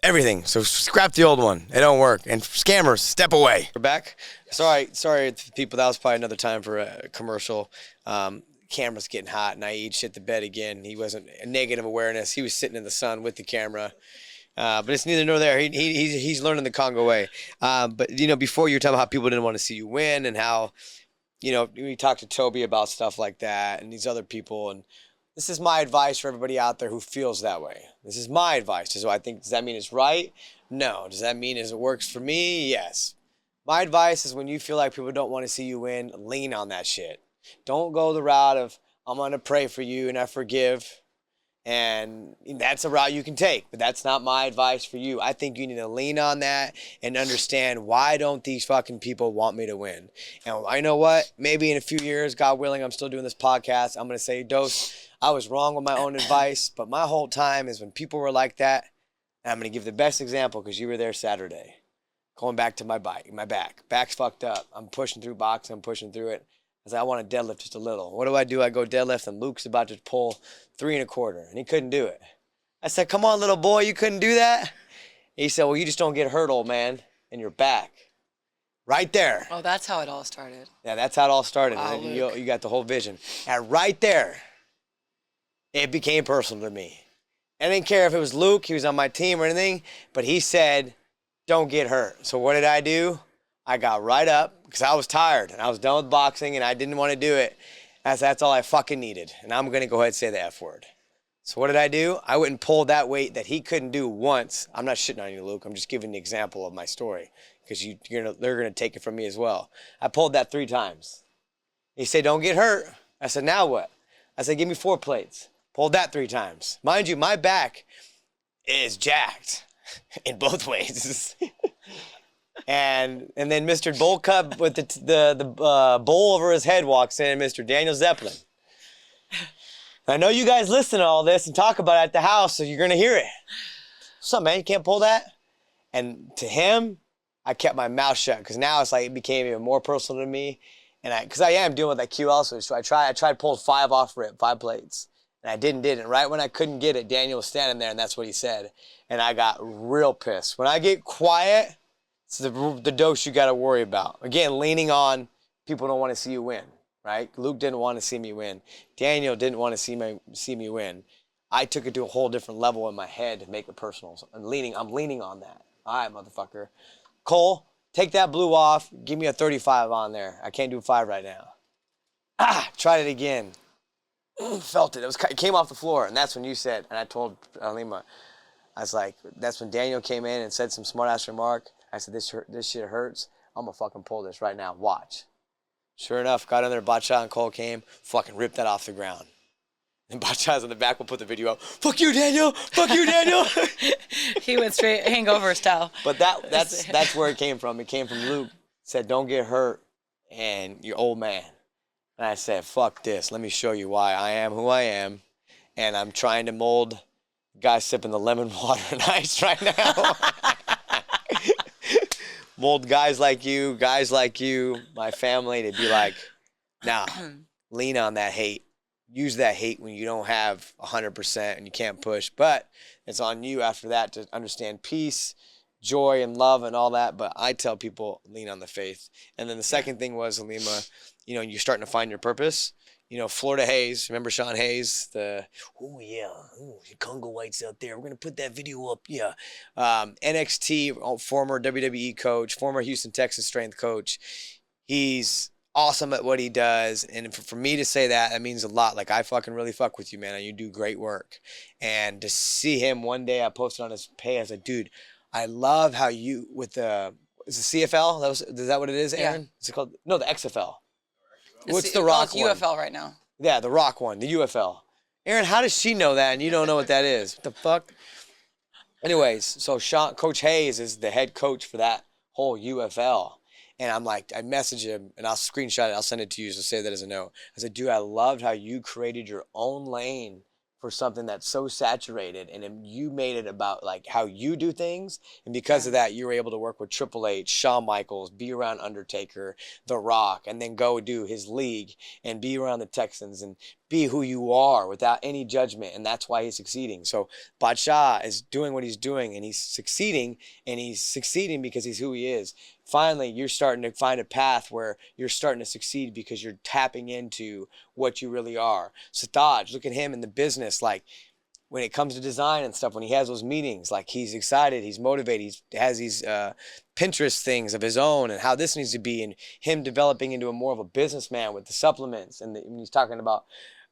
everything. So scrap the old one. It don't work. And scammers, step away. We're back. Sorry to people. That was probably another time for a commercial. Camera's getting hot, and I shit the bed again. He wasn't a negative awareness. He was sitting in the sun with the camera. But it's neither nor there. He's learning the Congo way. But, you know, before you were talking about how people didn't want to see you win, and how, you know, we talked to Toby about stuff like that and these other people, and this is my advice for everybody out there who feels that way. This is my advice. So I think, does that mean it's right? No. Does that mean it works for me? Yes. My advice is, when you feel like people don't want to see you win, lean on that shit. Don't go the route of, I'm going to pray for you and I forgive. And that's a route you can take, but that's not my advice for you. I think you need to lean on that and understand, why don't these fucking people want me to win? And I know what? Maybe in a few years, God willing, I'm still doing this podcast, I'm going to say, Dose, I was wrong with my own advice, but my whole time is when people were like that, and I'm going to give the best example because you were there Saturday. Going back to my back. Back's fucked up. I'm pushing through boxing, I'm pushing through it. I said, I want to deadlift just a little. What do? I go deadlift, and Luke's about to pull 3 1/4, and he couldn't do it. I said, come on, little boy, you couldn't do that? He said, well, you just don't get hurt, old man, in your back. Right there. Oh, that's how it all started. Yeah, that's how it all started. Wow, And you got the whole vision. And right there, it became personal to me. I didn't care if it was Luke, he was on my team or anything, but he said, don't get hurt. So what did I do? I got right up because I was tired and I was done with boxing and I didn't want to do it. That's all I fucking needed. And I'm going to go ahead and say the F word. So what did I do? I went and pulled that weight that he couldn't do once. I'm not shitting on you, Luke. I'm just giving the example of my story because they're going to take it from me as well. I pulled that 3 times. He said, don't get hurt. I said, now what? I said, give me 4 plates. Pulled that 3 times. Mind you, my back is jacked in both ways. And then Mr. Bowl Cup with the bowl over his head walks in, Mr. Daniel Zeppelin. I know you guys listen to all this and talk about it at the house, so you're going to hear it. What's up, man? You can't pull that? And to him, I kept my mouth shut because now it's like it became even more personal to me. And because I am doing with that QL switch, so I tried pulled 5 off rip, 5 plates. And I didn't. And right when I couldn't get it, Daniel was standing there, and that's what he said. And I got real pissed. When I get quiet, it's the dose you got to worry about. Again, leaning on people don't want to see you win, right? Luke didn't want to see me win. Daniel didn't want to see me win. I took it to a whole different level in my head to make it personal. I'm leaning on that. All right, motherfucker. Cole, take that blue off. Give me a 35 on there. I can't do 5 right now. Tried it again. Felt it. It came off the floor, and that's when you said, and I told Alima, I was like, that's when Daniel came in and said some smart-ass remark. I said, this shit hurts. I'm going to fucking pull this right now. Watch. Sure enough, got in there, Bacha and Cole came, fucking ripped that off the ground. And Bacha's in the back, we'll put the video up. Fuck you, Daniel! Fuck you, Daniel! He went straight hangover style. But that's where it came from. It came from Luke. Said, don't get hurt, and you're old man. And I said, fuck this. Let me show you why I am who I am. And I'm trying to mold guys sipping the lemon water and ice right now. Mold guys like you, my family, to be like, nah, lean on that hate. Use that hate when you don't have 100% and you can't push. But it's on you after that to understand peace, joy, and love and all that. But I tell people, lean on the faith. And then the second thing was, Alima, you're starting to find your purpose. Florida Hayes, remember Sean Hayes? Congo Whites out there. We're going to put that video up. Yeah. NXT, former WWE coach, former Houston, Texas strength coach. He's awesome at what he does. And for me to say that, that means a lot. Like, I fucking really fuck with you, man. You do great work. And to see him one day, I posted on his page, I was like, dude, I love how you, with the, is it CFL? Is that what it is, Aaron? Yeah. Is it called? No, the XFL. What's It's the Rock it's one? UFL right now. Yeah, the Rock one, the UFL. Aaron, how does she know that and you don't know what that is? What the fuck? Anyways, so Coach Hayes is the head coach for that whole UFL. And I'm like, I message him and I'll screenshot it. I'll send it to you. So say that as a note. I said, dude, I loved how you created your own lane for something that's so saturated, and then you made it about like how you do things, and because of that you were able to work with Triple H, Shawn Michaels, be around Undertaker, The Rock, and then go do his league and be around the Texans and be who you are without any judgment, and that's why he's succeeding. So Badshah is doing what he's doing, and he's succeeding because he's who he is. Finally, you're starting to find a path where you're starting to succeed because you're tapping into what you really are. Sataj, look at him in the business. Like, when it comes to design and stuff, when he has those meetings, like, he's excited, he's motivated, he has these Pinterest things of his own and how this needs to be, and him developing into more of a businessman with the supplements. And when he's talking about,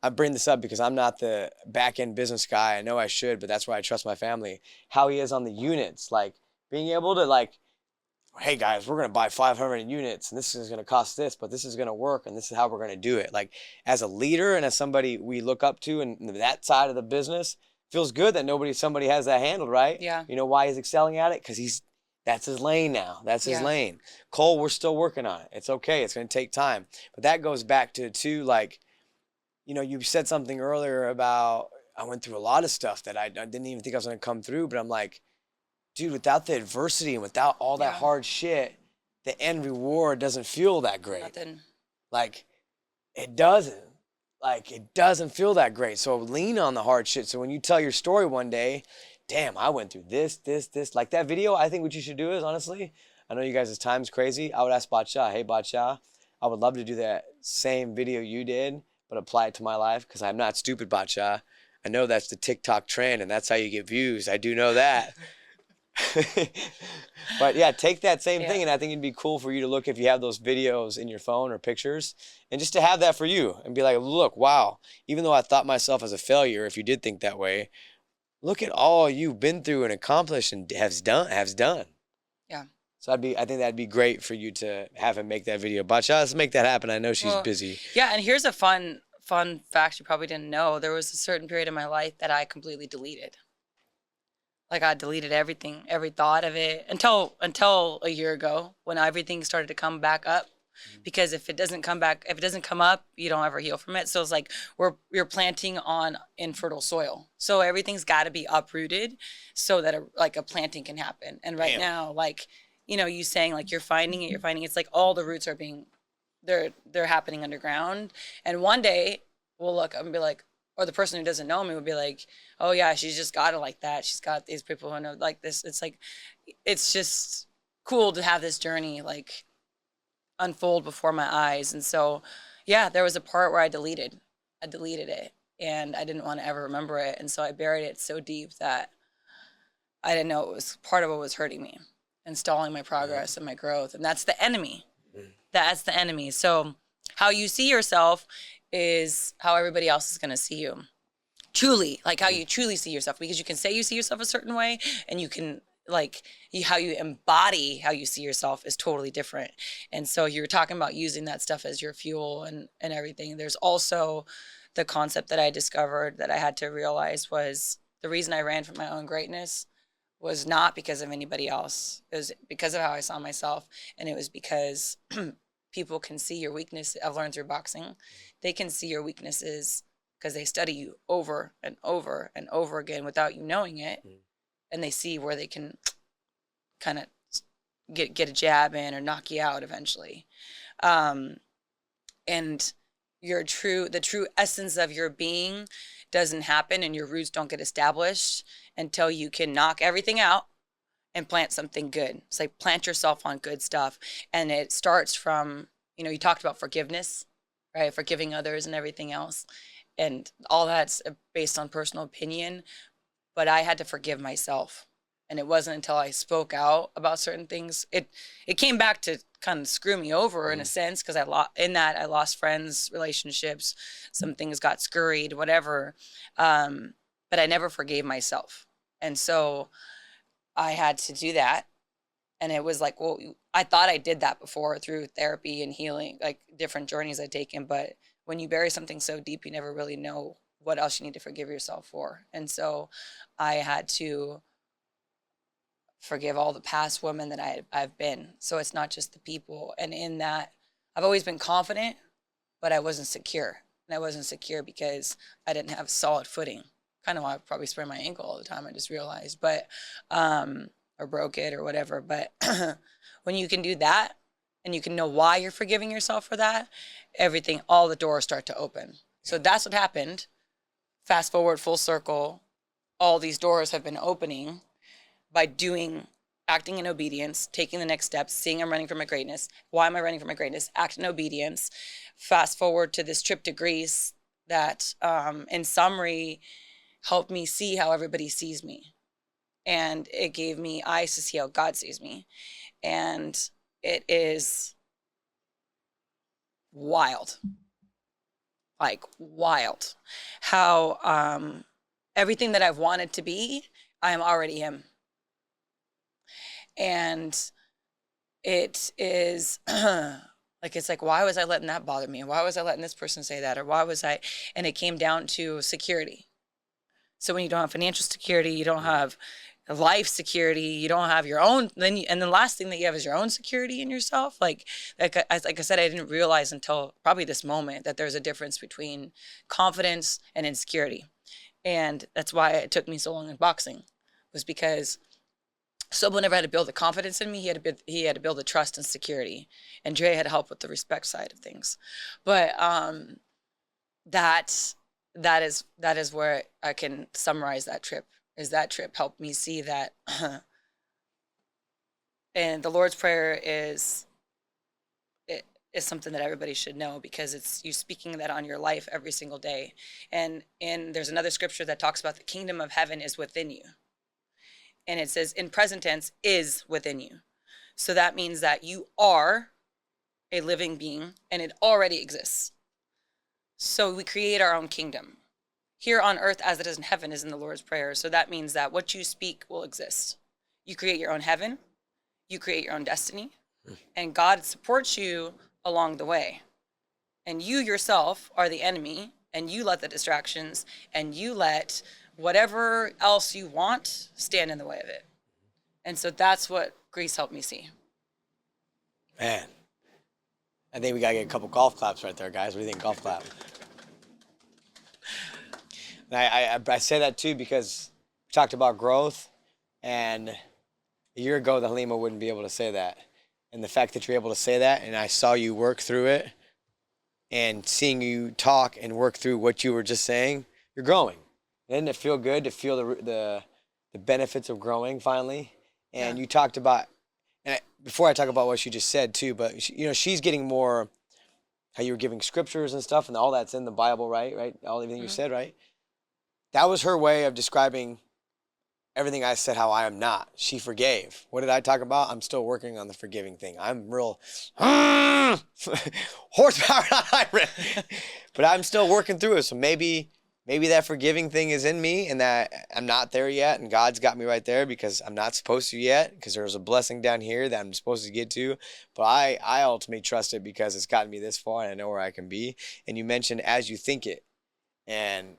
I bring this up because I'm not the back-end business guy. I know I should, but that's where I trust my family. How he is on the units, like being able to like, hey guys, we're going to buy 500 units and this is going to cost this, but this is going to work and this is how we're going to do it. Like, as a leader and as somebody we look up to in that side of the business, feels good that somebody has that handled, right? Yeah. You know why he's excelling at it? Because that's his lane now. That's his lane. Cole, we're still working on it. It's okay. It's going to take time. But that goes back to like, you know, you said something earlier about, I went through a lot of stuff that I didn't even think I was going to come through, but I'm like, dude, without the adversity and without all that hard shit, the end reward doesn't feel that great. Nothing. Like, it doesn't. Like, it doesn't feel that great. So lean on the hard shit. So when you tell your story one day, damn, I went through this. Like that video, I think what you should do is, honestly, I know you guys' time's crazy. I would ask Badshah, hey, Badshah, I would love to do that same video you did, but apply it to my life, because I'm not stupid, Badshah. I know that's the TikTok trend, and that's how you get views. I do know that. But yeah, take that same thing, and I think it'd be cool for you to look, if you have those videos in your phone or pictures, and just to have that for you and be like, look, wow, even though I thought myself as a failure, if you did think that way, look at all you've been through and accomplished and has done. Yeah. So I think that'd be great for you to have him make that video. Badshah, let's make that happen. I know she's busy. Yeah, and here's a fun fact you probably didn't know. There was a certain period in my life that I completely deleted. Like, I deleted everything, every thought of it, until a year ago, when everything started to come back up. Because if it doesn't come up, you don't ever heal from it. So it's like you're planting on infertile soil. So everything's got to be uprooted so that a planting can happen. And right now, like, you know, you saying like you're finding it's like all the roots are they're happening underground. And one day we'll look up and be like, or the person who doesn't know me would be like, oh yeah, she's just got it like that. She's got these people who know like this. It's like, it's just cool to have this journey like unfold before my eyes. And so, yeah, there was a part where I deleted it, and I didn't want to ever remember it. And so I buried it so deep that I didn't know it was part of what was hurting me and stalling my progress and my growth. And that's the enemy. That's the enemy. So how you see yourself is how everybody else is going to see you. Truly, like how you truly see yourself, because you can say you see yourself a certain way, and you can how you embody how you see yourself is totally different. And so you're talking about using that stuff as your fuel and everything. There's also the concept that I discovered that I had to realize was the reason I ran from my own greatness was not because of anybody else. It was because of how I saw myself. And it was because people can see your weakness. I've learned through boxing. They can see your weaknesses because they study you over and over and over again without you knowing it. And they see where they can kind of get a jab in or knock you out eventually. And the true essence of your being doesn't happen, and your roots don't get established until you can knock everything out and plant something good. It's like plant yourself on good stuff. And it starts from, you talked about forgiveness, right? Forgiving others and everything else. And all that's based on personal opinion. But I had to forgive myself. And it wasn't until I spoke out about certain things. It came back to kind of screw me over in a sense, because I lost friends, relationships, some things got scurried, whatever. But I never forgave myself. And so I had to do that. And it was like, well, I thought I did that before through therapy and healing, like different journeys I'd taken. But when you bury something so deep, you never really know what else you need to forgive yourself for. And so I had to forgive all the past women that I've been. So it's not just the people. And in that, I've always been confident, but I wasn't secure. And I wasn't secure because I didn't have solid footing. Kind of why I probably sprain my ankle all the time, I just realized. But, or broke it or whatever. But when you can do that and you can know why you're forgiving yourself for that, everything, all the doors start to open. So that's what happened. Fast forward full circle, all these doors have been opening by acting in obedience, taking the next steps, seeing I'm running for my greatness. Why am I running for my greatness? Act in obedience. Fast forward to this trip to Greece that, in summary, helped me see how everybody sees me. And it gave me eyes to see how God sees me. And it is wild. Like wild. How everything that I've wanted to be, I am already him. And it is like, it's like, why was I letting that bother me? Why was I letting this person say that? Or why was I, and it came down to security. So when you don't have financial security, you don't have life security, you don't have your own, and the last thing that you have is your own security in yourself. Like I said, I didn't realize until probably this moment that there's a difference between confidence and insecurity. And that's why it took me so long in boxing, was because Sobo never had to build the confidence in me. He had to build the trust and security. And Dre had to help with the respect side of things. But that is where I can summarize that trip. Is that trip helped me see that. And the Lord's Prayer is something that everybody should know, because it's you speaking that on your life every single day. And there's another scripture that talks about the kingdom of heaven is within you. And it says in present tense, is within you. So that means that you are a living being and it already exists. So we create our own kingdom. Here on earth as it is in heaven is in the Lord's Prayer. So that means that what you speak will exist. You create your own heaven. You create your own destiny. And God supports you along the way. And you yourself are the enemy, and you let the distractions and you let whatever else you want stand in the way of it. And so that's what Greece helped me see. Man, I think we got to get a couple golf claps right there, guys. What do you think, golf clap? And I say that too because we talked about growth, and a year ago the Halima wouldn't be able to say that. And the fact that you're able to say that, and I saw you work through it, and seeing you talk and work through what you were just saying, you're growing. Didn't it feel good to feel the benefits of growing finally? And you talked about, and before I talk about what she just said too, but she's getting more, how you were giving scriptures and stuff, and all that's in the Bible, right? Everything you said, right? That was her way of describing everything I said, how I am not. She forgave. What did I talk about? I'm still working on the forgiving thing. I'm real horsepower, not hybrid. But I'm still working through it. So maybe that forgiving thing is in me, and that I'm not there yet, and God's got me right there because I'm not supposed to yet, because there's a blessing down here that I'm supposed to get to. But I ultimately trust it because it's gotten me this far, and I know where I can be. And you mentioned as you think it. And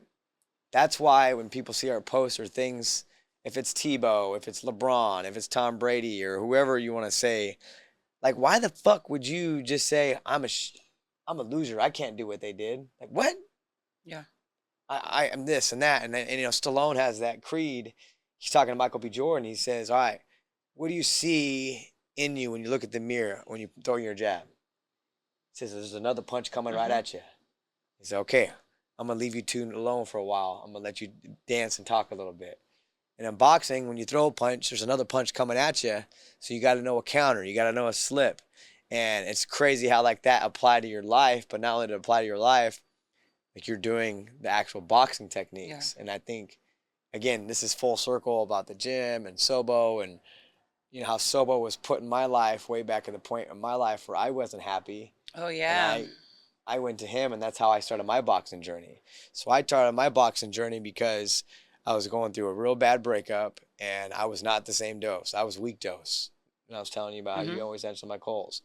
that's why when people see our posts or things, if it's Tebow, if it's LeBron, if it's Tom Brady, or whoever you want to say, like, why the fuck would you just say, I'm a loser, I can't do what they did? Like, what? Yeah. I am this and that. And Stallone has that creed. He's talking to Michael B. Jordan. He says, all right, what do you see in you when you look at the mirror, when you throw your jab? He says, there's another punch coming right at you. He said, okay, I'm going to leave you two alone for a while. I'm going to let you dance and talk a little bit. And in boxing, when you throw a punch, there's another punch coming at you. So you got to know a counter. You got to know a slip. And it's crazy how like that applied to your life, but not only to apply to your life, like you're doing the actual boxing techniques. Yeah. And I think, again, this is full circle about the gym and Sobo and, you know, how Sobo was put in my life way back at the point in my life where I wasn't happy. Oh yeah. And I went to him, and that's how I started my boxing journey. So I started my boxing journey because I was going through a real bad breakup, and I was not the same dose. I was weak dose. And I was telling you about how you always answer my calls.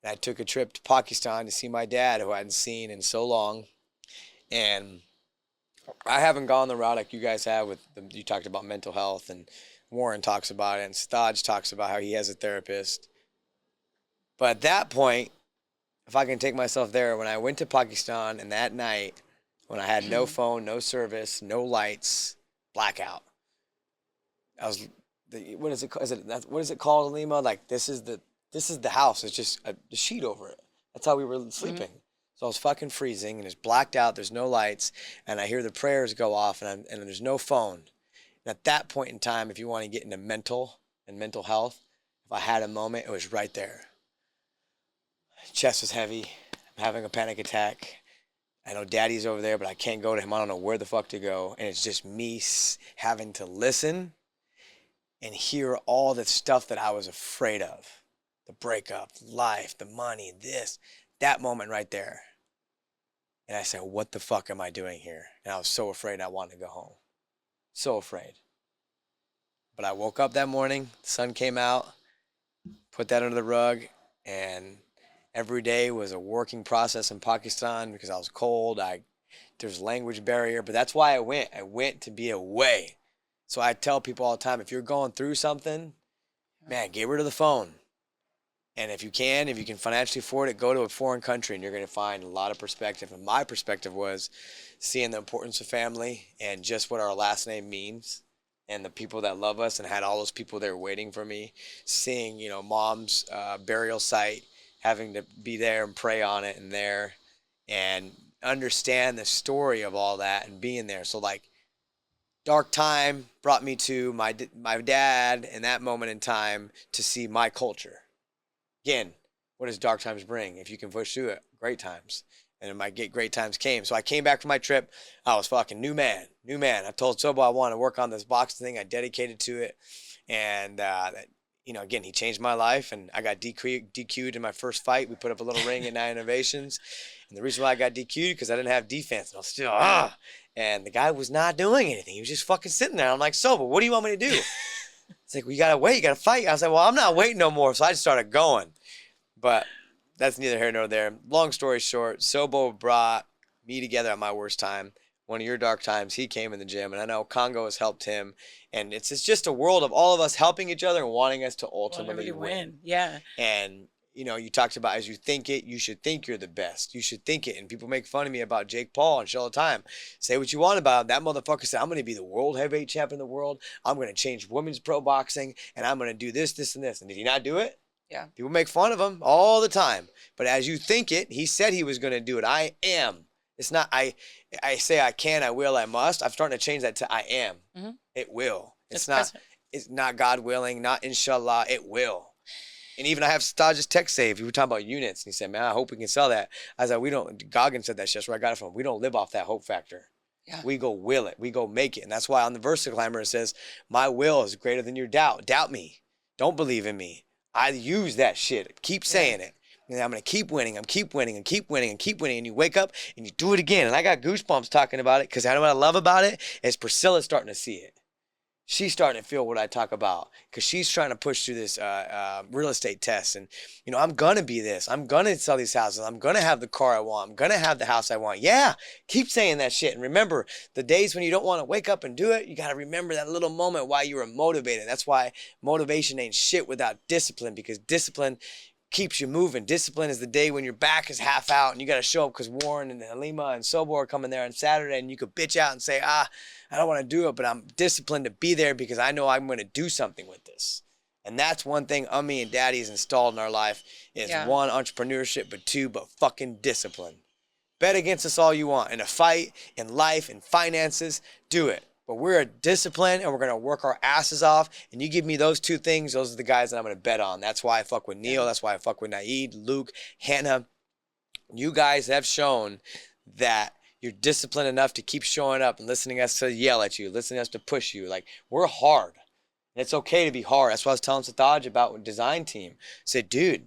And I took a trip to Pakistan to see my dad, who I hadn't seen in so long. And I haven't gone the route like you guys have with you talked about mental health, and Warren talks about it, and Stodge talks about how he has a therapist. But at that point, if I can take myself there, when I went to Pakistan, and that night, when I had no phone, no service, no lights, blackout, I was, what is it called, Lima? Like, this is the house. It's just a sheet over it. That's how we were sleeping. So I was fucking freezing, and it's blacked out. There's no lights, and I hear the prayers go off, and there's no phone. And at that point in time, if you want to get into mental health, if I had a moment, it was right there. Chest was heavy. I'm having a panic attack. I know Daddy's over there, but I can't go to him. I don't know where the fuck to go. And it's just me having to listen and hear all the stuff that I was afraid of. The breakup, life, the money, this, that moment right there. And I said, what the fuck am I doing here? And I was so afraid I wanted to go home. So afraid. But I woke up that morning, the sun came out, put that under the rug, and every day was a working process in Pakistan because I was cold. There's language barrier, but that's why I went. I went to be away. So I tell people all the time, if you're going through something, man, get rid of the phone. And if you can financially afford it, go to a foreign country, and you're going to find a lot of perspective. And my perspective was seeing the importance of family and just what our last name means, and the people that love us, and had all those people there waiting for me. Seeing, you know, Mom's burial site, having to be there and pray on it, and understand the story of all that and being there. So like, dark time brought me to my dad in that moment in time to see my culture. Again, what does dark times bring? If you can push through it, great times. And it might get great times came. So I came back from my trip. I was fucking new man. I told Sobo I wanted to work on this boxing thing. I dedicated to it. And, you know, again, he changed my life. And I got DQ'd in my first fight. We put up a little ring at 9 Innovations. And the reason why I got DQ'd because I didn't have defense. And I was still, And the guy was not doing anything. He was just fucking sitting there. I'm like, Sobo, what do you want me to do? It's like, well, you got to wait. You got to fight. I was like, well, I'm not waiting no more. So I just started going. But that's neither here nor there. Long story short, Sobo brought me together at my worst time. One of your dark times, he came in the gym. And I know Congo has helped him. And it's just a world of all of us helping each other and wanting us to ultimately win. Yeah. And, you know, you talked about as you think it, you should think you're the best. You should think it. And people make fun of me about Jake Paul and shit all the time. Say what you want about him. That motherfucker said, I'm going to be the world heavyweight champion of the world. I'm going to change women's pro boxing. And I'm going to do this, this, and this. And did he not do it? Yeah. People make fun of him all the time. But as you think it, he said he was going to do it. I am. It's not, I say I can, I will, I must. I'm starting to change that to I am. Mm-hmm. It will. It's not God willing, not inshallah, it will. And even I have Stodge's text save. We were talking about units. And he said, man, I hope we can sell that. I was like, Goggins said that shit. That's where I got it from. We don't live off that hope factor. Yeah. We go will it. We go make it. And that's why on the VersaClimber it says, my will is greater than your doubt. Doubt me. Don't believe in me. I use that shit. Keep saying it. And I'm going to keep winning. I'm keep winning and keep winning and keep winning. And you wake up and you do it again. And I got goosebumps talking about it because I know what I love about it is Priscilla's starting to see it. She's starting to feel what I talk about because she's trying to push through this real estate test. And, you know, I'm going to be this. I'm going to sell these houses. I'm going to have the car I want. I'm going to have the house I want. Yeah, keep saying that shit. And remember, the days when you don't want to wake up and do it, you got to remember that little moment why you were motivated. That's why motivation ain't shit without discipline, because discipline keeps you moving. Discipline is the day when your back is half out and you got to show up because Warren and Halima and Sobo are coming there on Saturday, and you could bitch out and say, I don't want to do it, but I'm disciplined to be there because I know I'm going to do something with this. And that's one thing Ummi and Daddy's installed in our life is one, entrepreneurship, but two, but fucking discipline. Bet against us all you want. In a fight, in life, in finances, do it. But we're disciplined and we're going to work our asses off. And you give me those two things, those are the guys that I'm going to bet on. That's why I fuck with Neil. That's why I fuck with Naeed, Luke, Hannah. You guys have shown that you're disciplined enough to keep showing up and listening to us to yell at you, listening to us to push you. Like, we're hard. And it's okay to be hard. That's what I was telling Sathaj about with design team. I said, dude,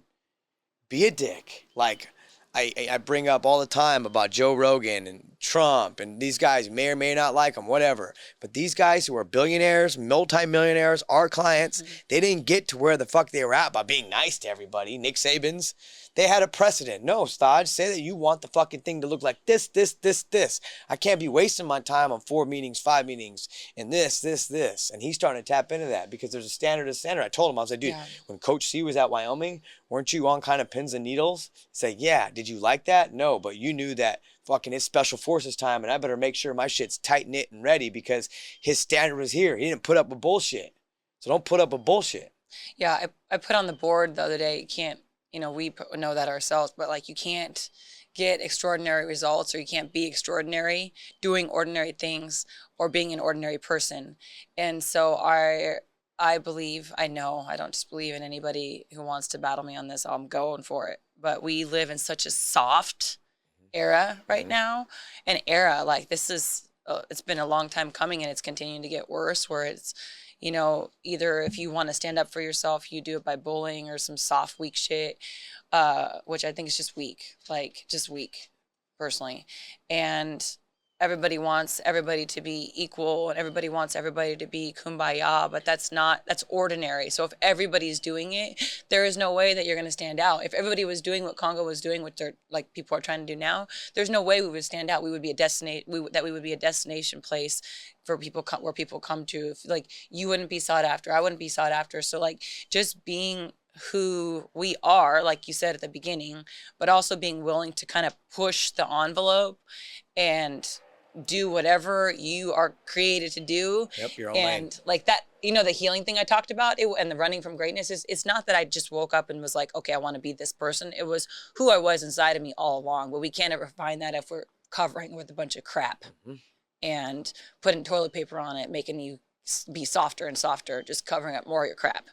be a dick. Like, I bring up all the time about Joe Rogan and Trump and these guys may or may not like them, whatever. But these guys who are billionaires, multimillionaires, our clients, they didn't get to where the fuck they were at by being nice to everybody. Nick Saban's, they had a precedent. No, Stodge, say that you want the fucking thing to look like this. I can't be wasting my time on 4 meetings, 5 meetings, and this. And he's starting to tap into that because there's a standard. I told him, I was like, dude, when Coach C was at Wyoming, weren't you on kind of pins and needles? Say, yeah. Did you like that? No, but you knew that fucking it's special forces time and I better make sure my shit's tight knit and ready because his standard was here. He didn't put up with bullshit. So don't put up with bullshit. Yeah, I put on the board the other day, you can't, we know that ourselves, but like you can't get extraordinary results or you can't be extraordinary doing ordinary things or being an ordinary person. And so I believe, I know, I don't just believe in anybody who wants to battle me on this. I'm going for it. But we live in such a soft era right now. An era like this is, it's been a long time coming and it's continuing to get worse where it's, either if you want to stand up for yourself, you do it by bullying or some soft, weak shit, which I think is just weak, personally. And everybody wants everybody to be equal and everybody wants everybody to be kumbaya, but that's ordinary. So if everybody's doing it, there is no way that you're going to stand out. If everybody was doing what Congo was doing, what they're like people are trying to do now, there's no way we would stand out. We would be a destination place for people where people come to. Like you wouldn't be sought after, I wouldn't be sought after. So like just being who we are, like you said at the beginning, but also being willing to kind of push the envelope and do whatever you are created to do. Yep, your own and lane. Like that, the healing thing I talked about and the running from greatness it's not that I just woke up and was like, okay, I want to be this person. It was who I was inside of me all along, but we can't ever find that if we're covering with a bunch of crap and putting toilet paper on it, making you be softer and softer, just covering up more of your crap.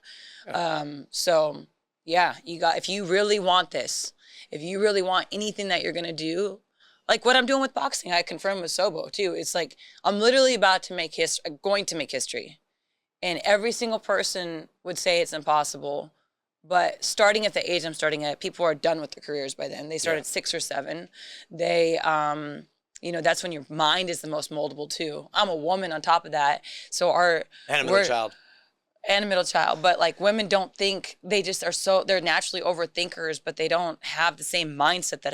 So yeah, if you really want this, if you really want anything that you're going to do, like what I'm doing with boxing, I confirmed with Sobo too. It's like, I'm literally going to make history. And every single person would say it's impossible. But starting at the age I'm starting at, people are done with their careers by then. They start at 6 or 7. They, that's when your mind is the most moldable too. I'm a woman on top of that. So And a middle child. And a middle child, but like women don't think, they just are they're naturally overthinkers, but they don't have the same mindset that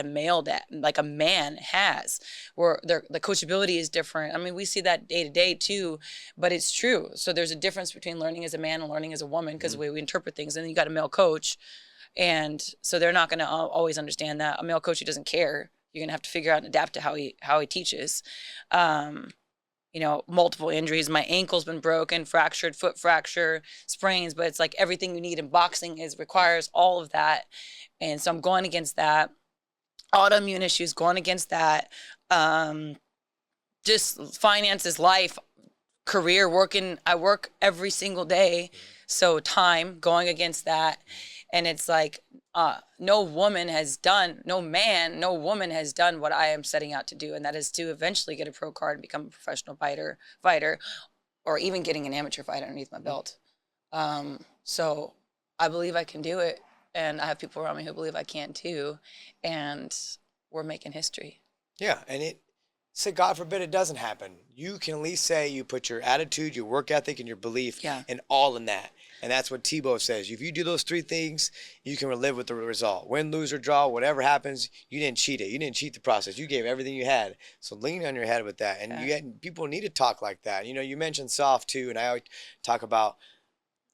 a man has, where the coachability is different. I mean, we see that day to day too, but it's true. So there's a difference between learning as a man and learning as a woman because the way we interpret things. And then you got a male coach, and so they're not going to always understand that. A male coach who doesn't care, you're going to have to figure out and adapt to how he teaches. Multiple injuries. My ankle's been broken, fractured, foot fracture, sprains, but it's like everything you need in boxing requires all of that. And so I'm going against that. Autoimmune issues, going against that. Just finances, life, career, working. I work every single day. So time, going against that. And it's like, no woman has done what I am setting out to do. And that is to eventually get a pro card and become a professional fighter, or even getting an amateur fight underneath my belt. So I believe I can do it. And I have people around me who believe I can too. And we're making history. Yeah. And say, God forbid it doesn't happen. You can at least say you put your attitude, your work ethic, and your belief and all in that. And that's what Tebow says. If you do those 3 things, you can live with the result. Win, lose, or draw, whatever happens, you didn't cheat it. You didn't cheat the process. You gave everything you had. So lean on your head with that. And people need to talk like that. You mentioned soft too, and I always talk about,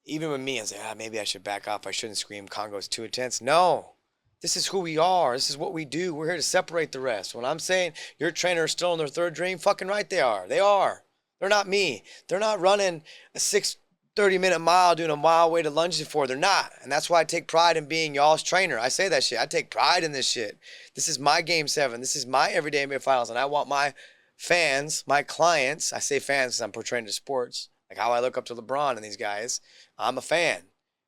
even with me, I say, maybe I should back off. I shouldn't scream Congo's too intense. No. This is who we are. This is what we do. We're here to separate the rest. When I'm saying your trainer is still in their 3rd dream, fucking right they are. They are. They're not me. They're not running a 30-minute mile doing a mile way to lunges for. They're not. And that's why I take pride in being y'all's trainer. I say that shit. I take pride in this shit. This is my Game 7. This is my everyday NBA Finals. And I want my fans, my clients, I say fans because I'm portraying the sports, like how I look up to LeBron and these guys. I'm a fan.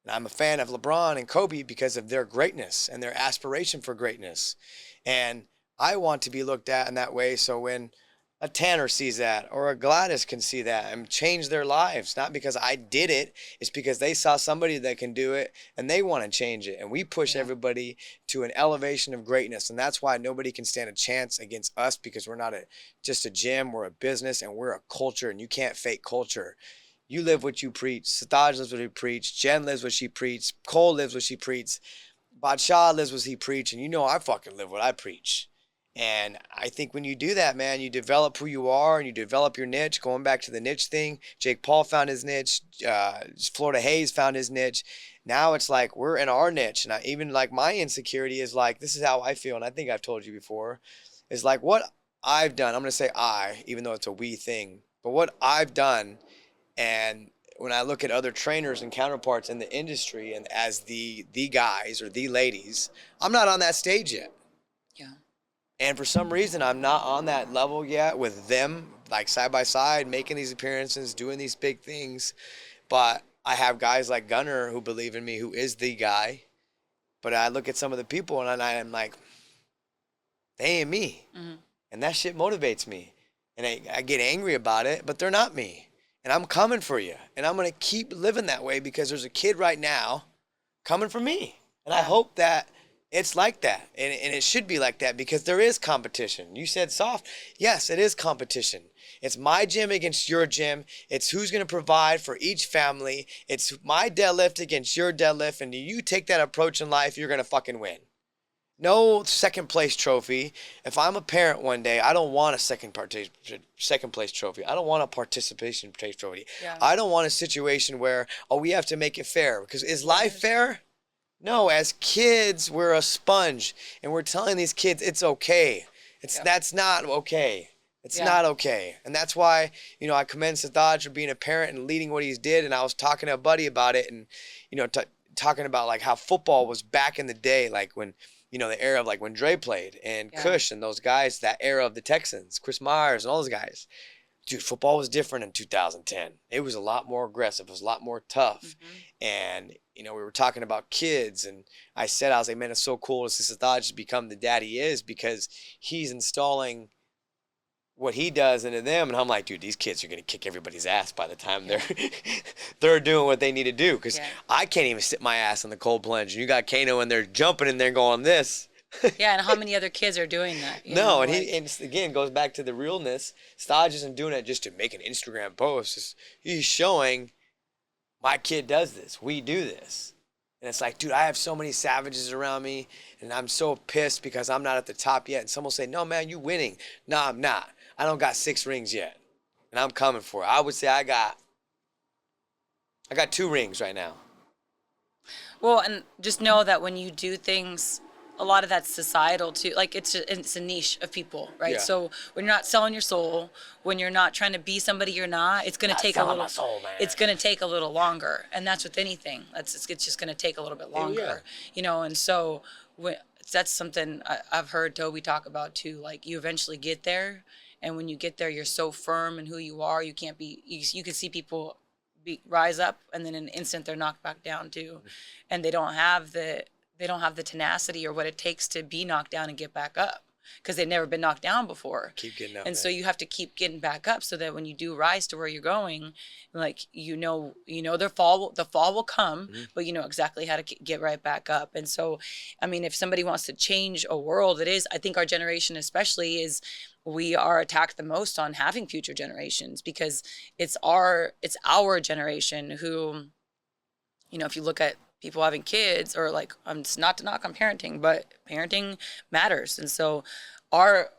And I'm a fan of LeBron and Kobe because of their greatness and their aspiration for greatness. And I want to be looked at in that way. So when a Tanner sees that, or a Gladys can see that and change their lives. Not because I did it, it's because they saw somebody that can do it and they want to change it. And we push everybody to an elevation of greatness. And that's why nobody can stand a chance against us, because we're not just a gym, we're a business, and we're a culture, and you can't fake culture. You live what you preach. Sataj lives what he preached. Jen lives what she preached. Cole lives what she preached. Badshaw lives what he preached. And you know I fucking live what I preach. And I think when you do that, man, you develop who you are and you develop your niche. Going back to the niche thing, Jake Paul found his niche. Florida Hayes found his niche. Now it's like we're in our niche. And even like my insecurity is like, this is how I feel. And I think I've told you before, is like what I've done. I'm going to say I, even though it's a we thing. But what I've done, and when I look at other trainers and counterparts in the industry and as the guys or the ladies, I'm not on that stage yet. Yeah. And for some reason, I'm not on that level yet with them, like side by side, making these appearances, doing these big things. But I have guys like Gunner who believe in me, who is the guy. But I look at some of the people and I'm like, they ain't me. Mm-hmm. And that shit motivates me. And I get angry about it, but they're not me. And I'm coming for you. And I'm going to keep living that way because there's a kid right now coming for me. And I hope that it's like that, and it should be like that because there is competition. You said soft. Yes, it is competition. It's my gym against your gym. It's who's going to provide for each family. It's my deadlift against your deadlift, and you take that approach in life, you're going to fucking win. No second place trophy. If I'm a parent one day, I don't want a second place trophy. I don't want a participation trophy. Yeah. I don't want a situation where, we have to make it fair. Because is life fair? No, as kids, we're a sponge, and we're telling these kids it's okay. That's not okay. It's not okay. And that's why, I commend Sataj for being a parent and leading what he did. And I was talking to a buddy about it and, talking about like how football was back in the day, like when, the era of like when Dre played and Kush and those guys, that era of the Texans, Chris Myers and all those guys. Dude, football was different in 2010. It was a lot more aggressive. It was a lot more tough. Mm-hmm. And, we were talking about kids. And I was like, man, it's so cool to see Sataj become the dad he is because he's installing what he does into them. And I'm like, dude, these kids are going to kick everybody's ass by the time they're doing what they need to do. Because I can't even sit my ass in the cold plunge. And you got Kano and they're jumping in there going this. Yeah, and how many other kids are doing that? And again goes back to the realness. Staj isn't doing it just to make an Instagram post. He's showing my kid does this. We do this. And it's like, dude, I have so many savages around me, and I'm so pissed because I'm not at the top yet. And someone will say, no, man, you winning. No, I'm not. I don't got 6 rings yet, and I'm coming for it. I would say I got 2 rings right now. Well, and just know that when you do things, a lot of that's societal too. Like it's a niche of people, right? Yeah. So when you're not selling your soul, when you're not trying to be somebody you're not, it's going to take a little. Soul, it's going to take a little longer, and that's with anything. It's just going to take a little bit longer, And so that's something I've heard Toby talk about too. Like you eventually get there, and when you get there, you're so firm in who you are. You can't be. You can see people rise up, and then in an instant they're knocked back down too, and they don't have the tenacity or what it takes to be knocked down and get back up because they've never been knocked down before. Keep getting up. And so you have to keep getting back up so that when you do rise to where you're going, like, the fall will come, but you know exactly how to get right back up. And so, I mean, if somebody wants to change a world, I think our generation especially we are attacked the most on having future generations because it's our generation who, if you look at people having kids or like, it's not to knock on parenting, but parenting matters. And so our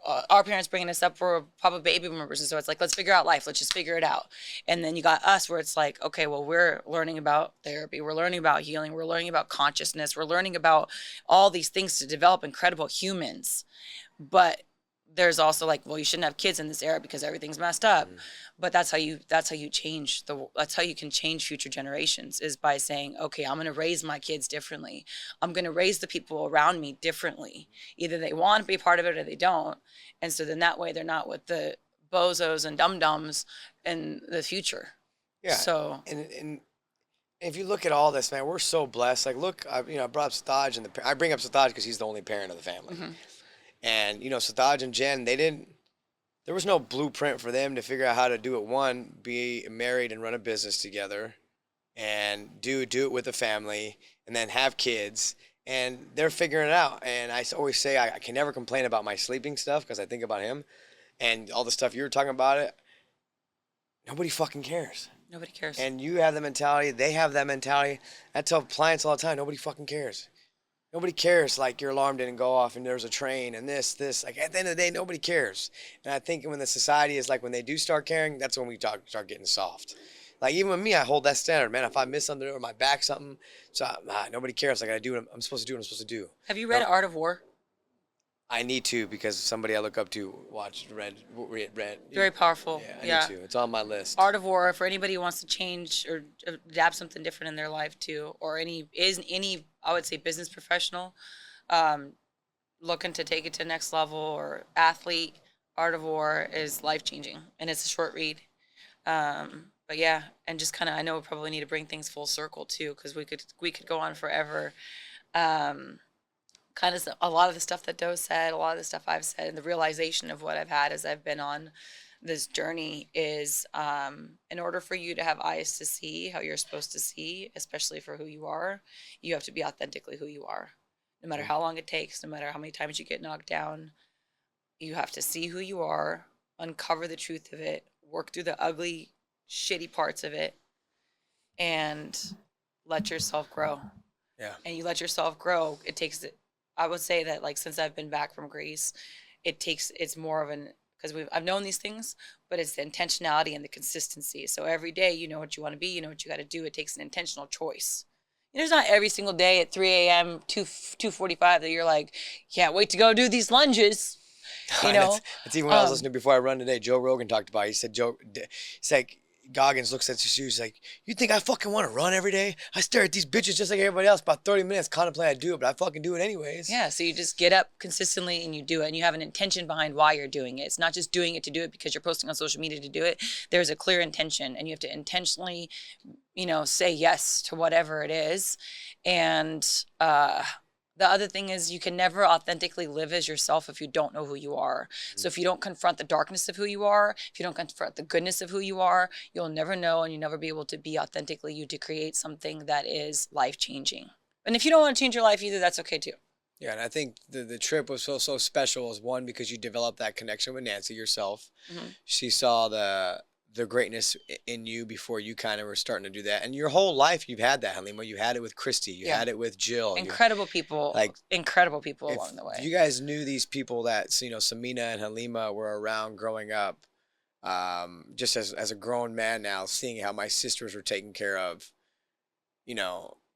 parents bringing us up were probably baby boomers. And so it's like, let's figure out life. Let's just figure it out. And then you got us where it's like, okay, well, we're learning about therapy. We're learning about healing. We're learning about consciousness. We're learning about all these things to develop incredible humans. But there's also like, well, you shouldn't have kids in this era because everything's messed up. But that's how you change that's how you can change future generations is by saying, okay, I'm going to raise my kids differently. I'm going to raise the people around me differently. Either they want to be part of it or they don't. And so then that way they're not with the bozos and dum-dums in the future. Yeah. So and if you look at all this, man, we're so blessed. Like, look, I brought up Sataj and I bring up Sataj because he's the only parent of the family. Mm-hmm. And, Sataj and Jen, they didn't there was no blueprint for them to figure out how to do it. One, be married and run a business together, and do it with a family, and then have kids. And they're figuring it out. And I always say I can never complain about my sleeping stuff because I think about him, and all the stuff you were talking about it. Nobody fucking cares. Nobody cares. And you have the mentality. They have that mentality. I tell clients all the time. Nobody fucking cares. Nobody cares, like, your alarm didn't go off and there's a train and this. Like, at the end of the day, nobody cares. And I think when the society is like, when they do start caring, that's when we start getting soft. Like, even with me, I hold that standard, man. If I miss something or my back something, so nobody cares. I got to do what I'm supposed to do what I'm supposed to do. Have you read Art of War? I need to, because somebody I look up to read. Very powerful. Yeah, I need to. It's on my list. Art of War, for anybody who wants to change or adapt something different in their life too, or any I would say business professional, looking to take it to the next level, or athlete, Art of War is life changing, and it's a short read. But yeah, and just kind of, I know we probably need to bring things full circle too, because we could go on forever. Kind of a lot of the stuff that Doe said, a lot of the stuff I've said, and the realization of what I've had as I've been on this journey is, in order for you to have eyes to see how you're supposed to see, especially for who you are, you have to be authentically who you are. No matter how long it takes, no matter how many times you get knocked down, you have to see who you are, uncover the truth of it, work through the ugly, shitty parts of it, and let yourself grow. Yeah. And you let yourself grow. It takes, I would say that, like, since I've been back from Greece, it's more of because I've known these things, but it's the intentionality and the consistency. So every day, you know what you want to be, you know what you got to do. It takes an intentional choice. There's not every single day at 3 a.m., 2:45 that you're like, can't wait to go do these lunges. You know? That's even what I was listening to before I run today. Joe Rogan talked about it. He said, he's like, Goggins looks at his shoes like, you think I fucking want to run every day? I stare at these bitches just like everybody else, about 30 minutes contemplating I do it, but I fucking do it anyways. Yeah, so you just get up consistently and you do it, and you have an intention behind why you're doing it. It's not just doing it to do it because you're posting on social media to do it. There's a clear intention, and you have to intentionally, say yes to whatever it is. And the other thing is, you can never authentically live as yourself if you don't know who you are. So if you don't confront the darkness of who you are, if you don't confront the goodness of who you are, you'll never know, and you'll never be able to be authentically you to create something that is life-changing. And if you don't want to change your life either, that's okay too. Yeah, and I think the trip was so special, is one, because you developed that connection with Nancy yourself. Mm-hmm. She saw the greatness in you before you kind of were starting to do that. And your whole life, you've had that, Halima. You had it with Christy. You had it with Jill. Incredible people along the way. You guys knew these people that, Samina and Halima were around growing up, just as a grown man now, seeing how my sisters were taken care of,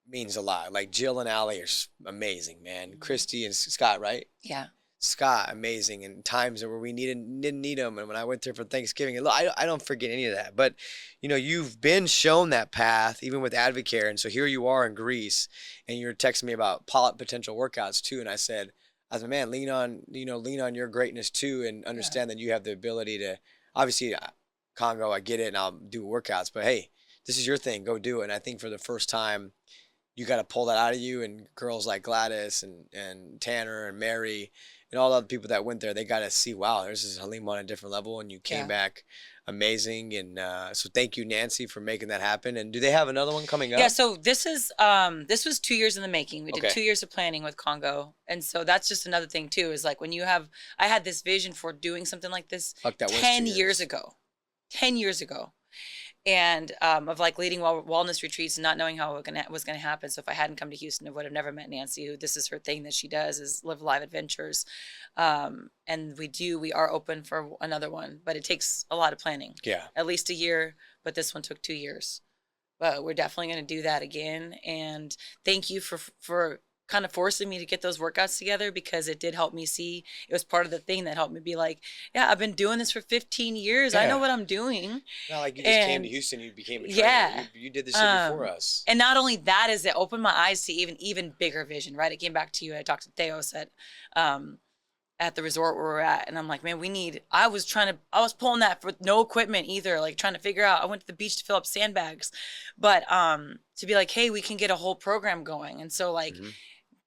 means a lot. Like, Jill and Allie are amazing, man. Mm-hmm. Christy and Scott, right? Yeah. Scott, amazing, and times where we didn't need him. And when I went there for Thanksgiving, look, I don't forget any of that. But you've been shown that path, even with Advocare, and so here you are in Greece, and you're texting me about potential workouts too. And I said, man, lean on your greatness too, and understand that you have the ability to. Obviously, Congo, I get it, and I'll do workouts. But hey, this is your thing. Go do it. And I think for the first time, you got to pull that out of you. And girls like Gladys and Tanner and Mary, and all the other people that went there, they got to see, wow, this is Halima on a different level, and you came back amazing. And so thank you, Nancy, for making that happen. And do they have another one coming up? Yeah, so this was 2 years in the making. We did 2 years of planning with Congo. And so that's just another thing too, is like, I had this vision for doing something like this 10 years ago. 10 years ago. And of like leading wellness retreats and not knowing how it was going to happen. So if I hadn't come to Houston, I would have never met Nancy, who this is her thing that she does, is live live adventures. And we are open for another one, but it takes a lot of planning. Yeah. At least a year, but this one took 2 years. But we're definitely going to do that again. And thank you for kind of forcing me to get those workouts together, because it did help me see. It was part of the thing that helped me be like, yeah, I've been doing this for 15 years. Yeah. I know what I'm doing. Not like you just came to Houston, you became a trainer. Yeah. You did this shit before us. And not only that, is it opened my eyes to even bigger vision, right? It came back to you. I talked to Theos at the resort where we're at, and I'm like, man, I was pulling that with no equipment either, like trying to figure out. I went to the beach to fill up sandbags, but to be like, hey, we can get a whole program going. And so like,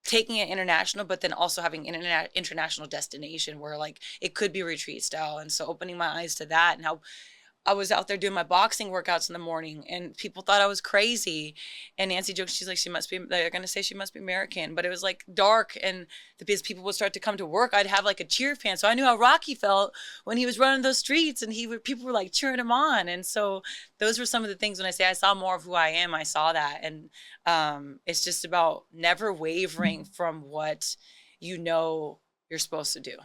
taking it international, but then also having an international destination where like it could be retreat style. And so opening my eyes to that, and how I was out there doing my boxing workouts in the morning, and people thought I was crazy. And Nancy jokes, she's like, they're going to say she must be American. But it was like dark, and because people would start to come to work, I'd have like a cheer fan. So I knew how Rocky felt when he was running those streets, and people were like cheering him on. And so those were some of the things when I say I saw more of who I am, I saw that. And it's just about never wavering from what you know you're supposed to do.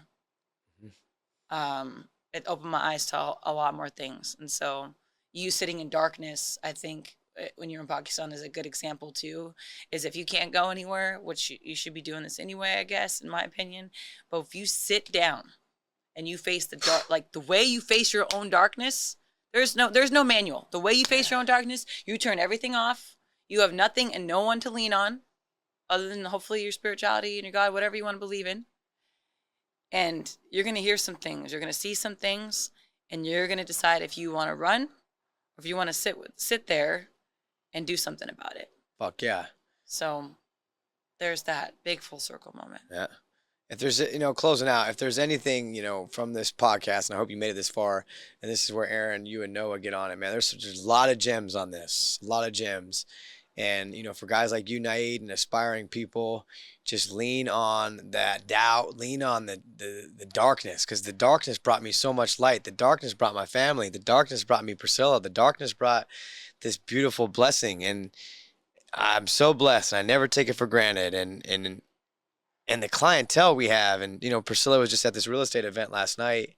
It opened my eyes to a lot more things. And so you sitting in darkness, I think when you're in Pakistan is a good example too, is if you can't go anywhere, which you should be doing this anyway, I guess, in my opinion. But if you sit down and you face the dark, like the way you face your own darkness, there's no manual. The way you face your own darkness, you turn everything off. You have nothing and no one to lean on other than hopefully your spirituality and your God, whatever you want to believe in. And you're going to hear some things, you're going to see some things, and you're going to decide if you want to run or if you want to sit there and do something about it. Fuck yeah. So there's that big full circle moment. Yeah. If there's, closing out, if there's anything, from this podcast, and I hope you made it this far, and this is where Aaron, you and Noah get on it, man, there's a lot of gems on this, a lot of gems. And, for guys like you, Naeed, and aspiring people, just lean on that doubt, lean on the darkness, because the darkness brought me so much light. The darkness brought my family. The darkness brought me Priscilla. The darkness brought this beautiful blessing. And I'm so blessed. And I never take it for granted. And the clientele we have, and, Priscilla was just at this real estate event last night.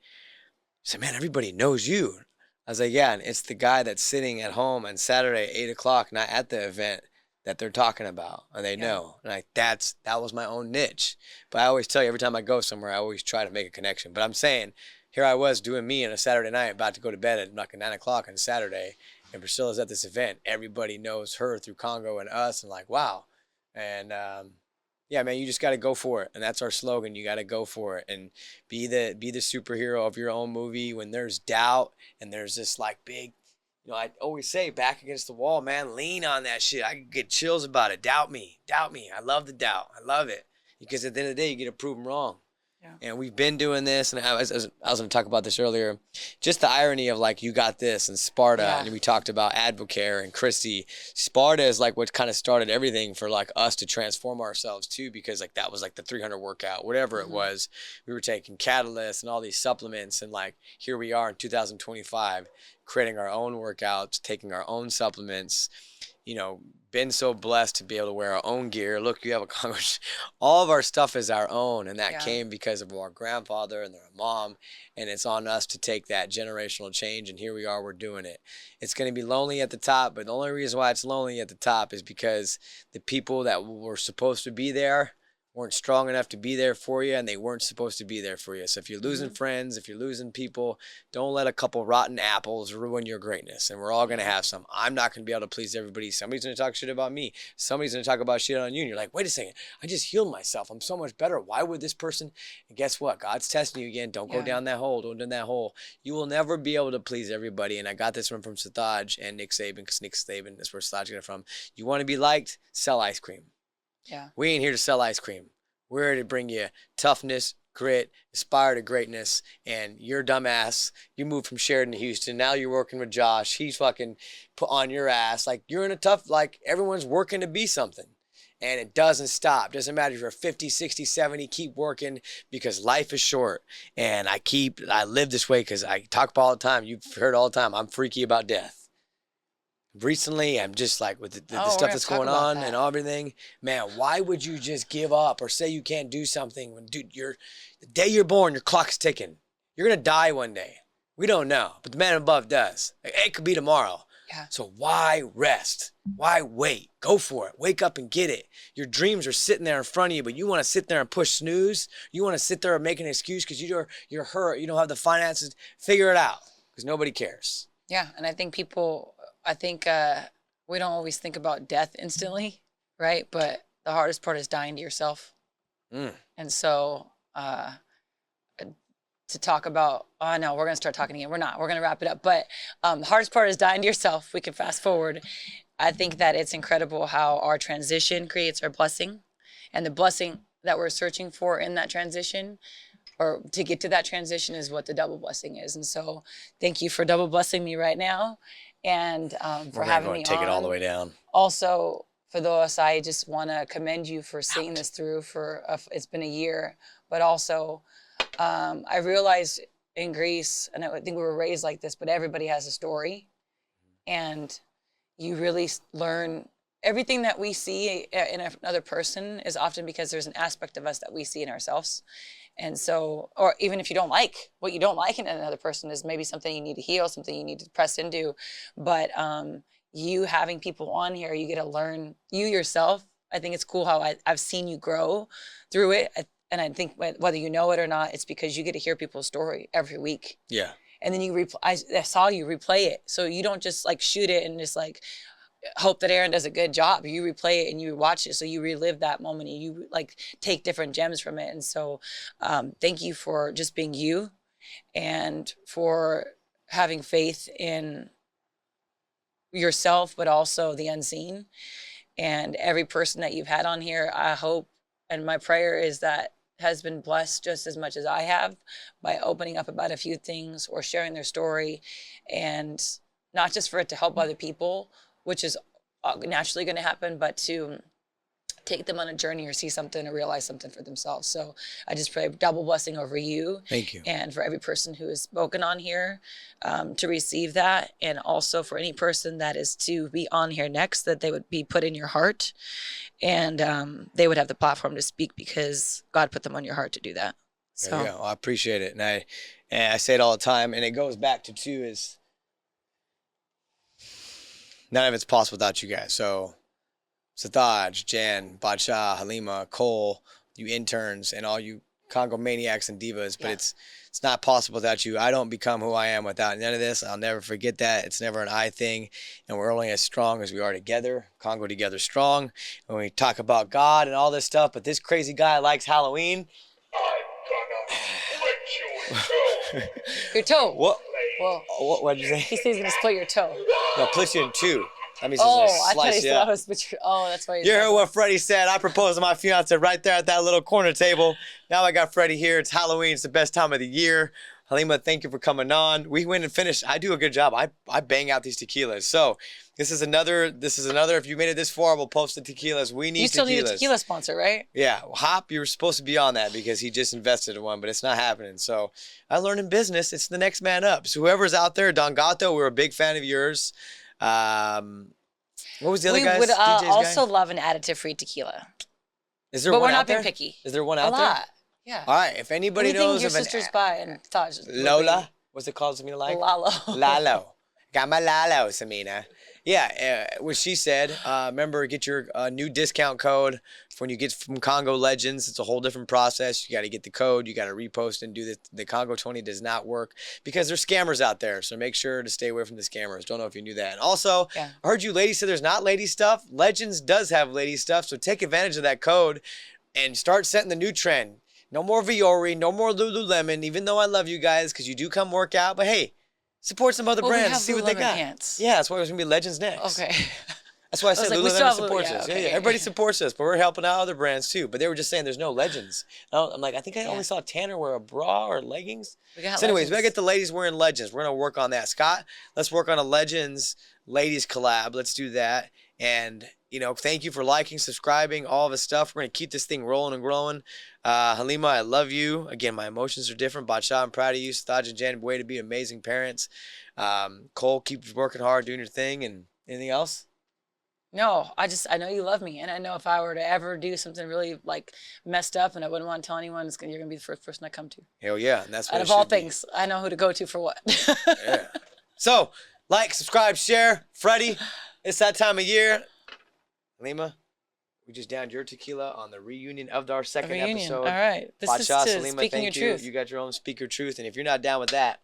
She said, man, everybody knows you. I was like, yeah, and it's the guy that's sitting at home on Saturday at 8 o'clock, not at the event, that they're talking about, and they know. And that was my own niche. But I always tell you, every time I go somewhere, I always try to make a connection. But I'm saying, here I was doing me on a Saturday night, about to go to bed at like 9 o'clock on Saturday, and Priscilla's at this event. Everybody knows her through Congo and us, and like, wow. And yeah, man, you just got to go for it. And that's our slogan. You got to go for it and be the superhero of your own movie. When there's doubt and there's this like big, I always say back against the wall, man, lean on that shit. I get chills about it. Doubt me. I love the doubt. I love it, because at the end of the day, you get to prove them wrong. Yeah. And we've been doing this, and I was going to talk about this earlier, just the irony of like, you got this and Sparta, and we talked about Advocare and Christy. Sparta is like what kind of started everything for like us to transform ourselves too, because like that was like the 300 workout, whatever it was. We were taking Catalyst and all these supplements, and like here we are in 2025, creating our own workouts, taking our own supplements, been so blessed to be able to wear our own gear. Look, you have a Congress. All of our stuff is our own, and that came because of our grandfather and our mom, and it's on us to take that generational change, and here we are, we're doing it. It's going to be lonely at the top, but the only reason why it's lonely at the top is because the people that were supposed to be there weren't strong enough to be there for you, and they weren't supposed to be there for you. So if you're losing friends, if you're losing people, don't let a couple rotten apples ruin your greatness. And we're all going to have some. I'm not going to be able to please everybody. Somebody's going to talk shit about me. Somebody's going to talk about shit on you. And you're like, wait a second, I just healed myself. I'm so much better. Why would this person? And guess what? God's testing you again. Don't go down that hole. Don't do that hole. You will never be able to please everybody. And I got this one from Sathaj and Nick Saban, because Nick Saban is where Sathaj got it from. You want to be liked? Sell ice cream. Yeah. We ain't here to sell ice cream. We're here to bring you toughness, grit, aspire to greatness. And you're dumbass. You moved from Sheridan to Houston. Now you're working with Josh. He's fucking put on your ass. Like, you're in a tough, like, everyone's working to be something. And it doesn't stop. Doesn't matter if you're 50, 60, 70, keep working, because life is short. And I live this way because I talk about all the time. You've heard all the time. I'm freaky about death. Recently, I'm just like, with the stuff that's going on and everything, man, why would you just give up or say you can't do something when, dude, the day you're born, your clock's ticking. You're going to die one day. We don't know, but the man above does. It could be tomorrow. Yeah. So why rest? Why wait? Go for it. Wake up and get it. Your dreams are sitting there in front of you, but you want to sit there and push snooze? You want to sit there and make an excuse because you're hurt, you don't have the finances? Figure it out, because nobody cares. Yeah, and I think we don't always think about death instantly, right? But the hardest part is dying to yourself. And so to talk about, oh no, we're going to start talking again. We're not. We're going to wrap it up. But the hardest part is dying to yourself. We can fast forward. I think that it's incredible how our transition creates our blessing. And the blessing that we're searching for in that transition, or to get to that transition, is what the double blessing is. And so thank you for double blessing me right now, and for having me take on. it all the way down. Also, for those, I just want to commend you for seeing this through it's been a year, but also I realized in Greece, and I think we were raised like this, but everybody has a story, and you really learn everything that we see in another person is often because there's an aspect of us that we see in ourselves. And so, or even if you don't like what you don't like in another person, is maybe something you need to heal, something you need to press into. But you having people on here, you get to learn you yourself. I think it's cool how I've seen you grow through it. And I think whether you know it or not, it's because you get to hear people's story every week. Yeah. And then I saw you replay it. So you don't just like shoot it and just like hope that Aaron does a good job. You replay it and you watch it, so you relive that moment and you like take different gems from it. And so thank you for just being you, and for having faith in yourself, but also the unseen. And every person that you've had on here, I hope, and my prayer is that has been blessed just as much as I have by opening up about a few things or sharing their story, and not just for it to help other people, which is naturally going to happen, but to take them on a journey or see something or realize something for themselves. So I just pray double blessing over you. Thank you. And for every person who has spoken on here to receive that. And also for any person that is to be on here next, that they would be put in your heart, and they would have the platform to speak because God put them on your heart to do that. So Yeah, I appreciate it. And I say it all the time, and it goes back to too is none of it's possible without you guys. So Sathaj, Jan, Badsha, Halima, Cole, you interns, and all you Congo maniacs and divas, but it's not possible without you. I don't become who I am without none of this. I'll never forget that. It's never an I thing, and we're only as strong as we are together. Congo together strong. When we talk about God and all this stuff, but this crazy guy likes Halloween. your toe. What? Well, What did you say? he says he's going to split your toe. No, split you in two. That means Oh, it's I thought slice he you said up. I was split your, oh, that's why You heard what Freddie said. I proposed to my fiance right there at that little corner table. Now I got Freddie here. It's Halloween. It's the best time of the year. Halima, thank you for coming on. We went and finished. I do a good job. I bang out these tequilas. So this is another. If you made it this far, we'll post the tequilas. We need tequilas. You still need a tequila sponsor, right? Yeah, Hop, you were supposed to be on that because he just invested in one, but it's not happening. So I learned in business, it's the next man up. So whoever's out there, Don Gato, we're a big fan of yours. What was the other guy's? We would DJ's also guy? love an additive tequila. Is there But one we're out not being there? picky. Is there one A out there? lot. Yeah. All right, if anybody Anything knows your of an sisters buy and Taj. Lola, what's it called? Samina like Lalo. Lalo. Got my Lalo, Samina. Yeah, what she said. Remember, get your new discount code when you get from Congo Legends. It's a whole different process. You got to get the code. You got to repost and do the Congo 20 does not work because there's scammers out there. So make sure to stay away from the scammers. Don't know if you knew that. And also, I heard you ladies say there's not lady stuff. Legends does have lady stuff. So take advantage of that code and start setting the new trend. No more Viore, no more Lululemon, even though I love you guys because you do come work out. But hey, support some other brands. See what they got. Pants. Yeah, that's why there's going to be Legends next. Okay. That's why I said like, we still Lululemon have supports yeah, us. okay. Yeah, everybody supports us, but we're helping out other brands too. But they were just saying there's no Legends. I'm like, I think I only saw Tanner wear a bra or leggings. We got So anyways, we got to Legends. get the ladies wearing Legends. We're going to work on that. Scott, let's work on a Legends ladies collab. Let's do that. And, thank you for liking, subscribing, all of this stuff. We're going to keep this thing rolling and growing. Halima, I love you. Again, my emotions are different. Badsha, I'm proud of you. Staj and Jan, way to be amazing parents. Cole, keep working hard, doing your thing. And anything else? No, I know you love me, and I know if I were to ever do something really like messed up, and I wouldn't want to tell anyone, you're gonna be the first person I come to. Hell yeah, and that's what Out it of all should be. things, I know who to go to for what. Yeah. So, like, subscribe, share. Freddie, it's that time of year. Lima, we just downed your tequila on the reunion of our second episode. All right. This is Badsha, to Salima, speaking your thank you. truth. You got your own Speak Your Truth, and if you're not down with that,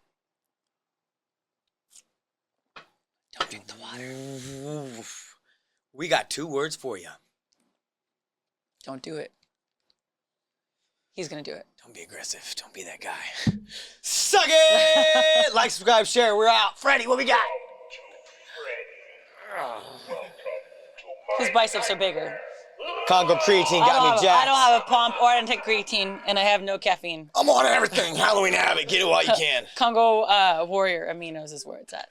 Don't drink the water. we got 2 words for you. Don't do it. He's gonna do it. Don't be aggressive. Don't be that guy. Suck it! Like, subscribe, share. We're out. Freddie, what we got? His biceps are bigger. Congo creatine got me I jacked. don't have a pump or I don't take creatine, and I have no caffeine. I'm on everything. Halloween Habit. Get it while you can. Congo Warrior Aminos is where it's at.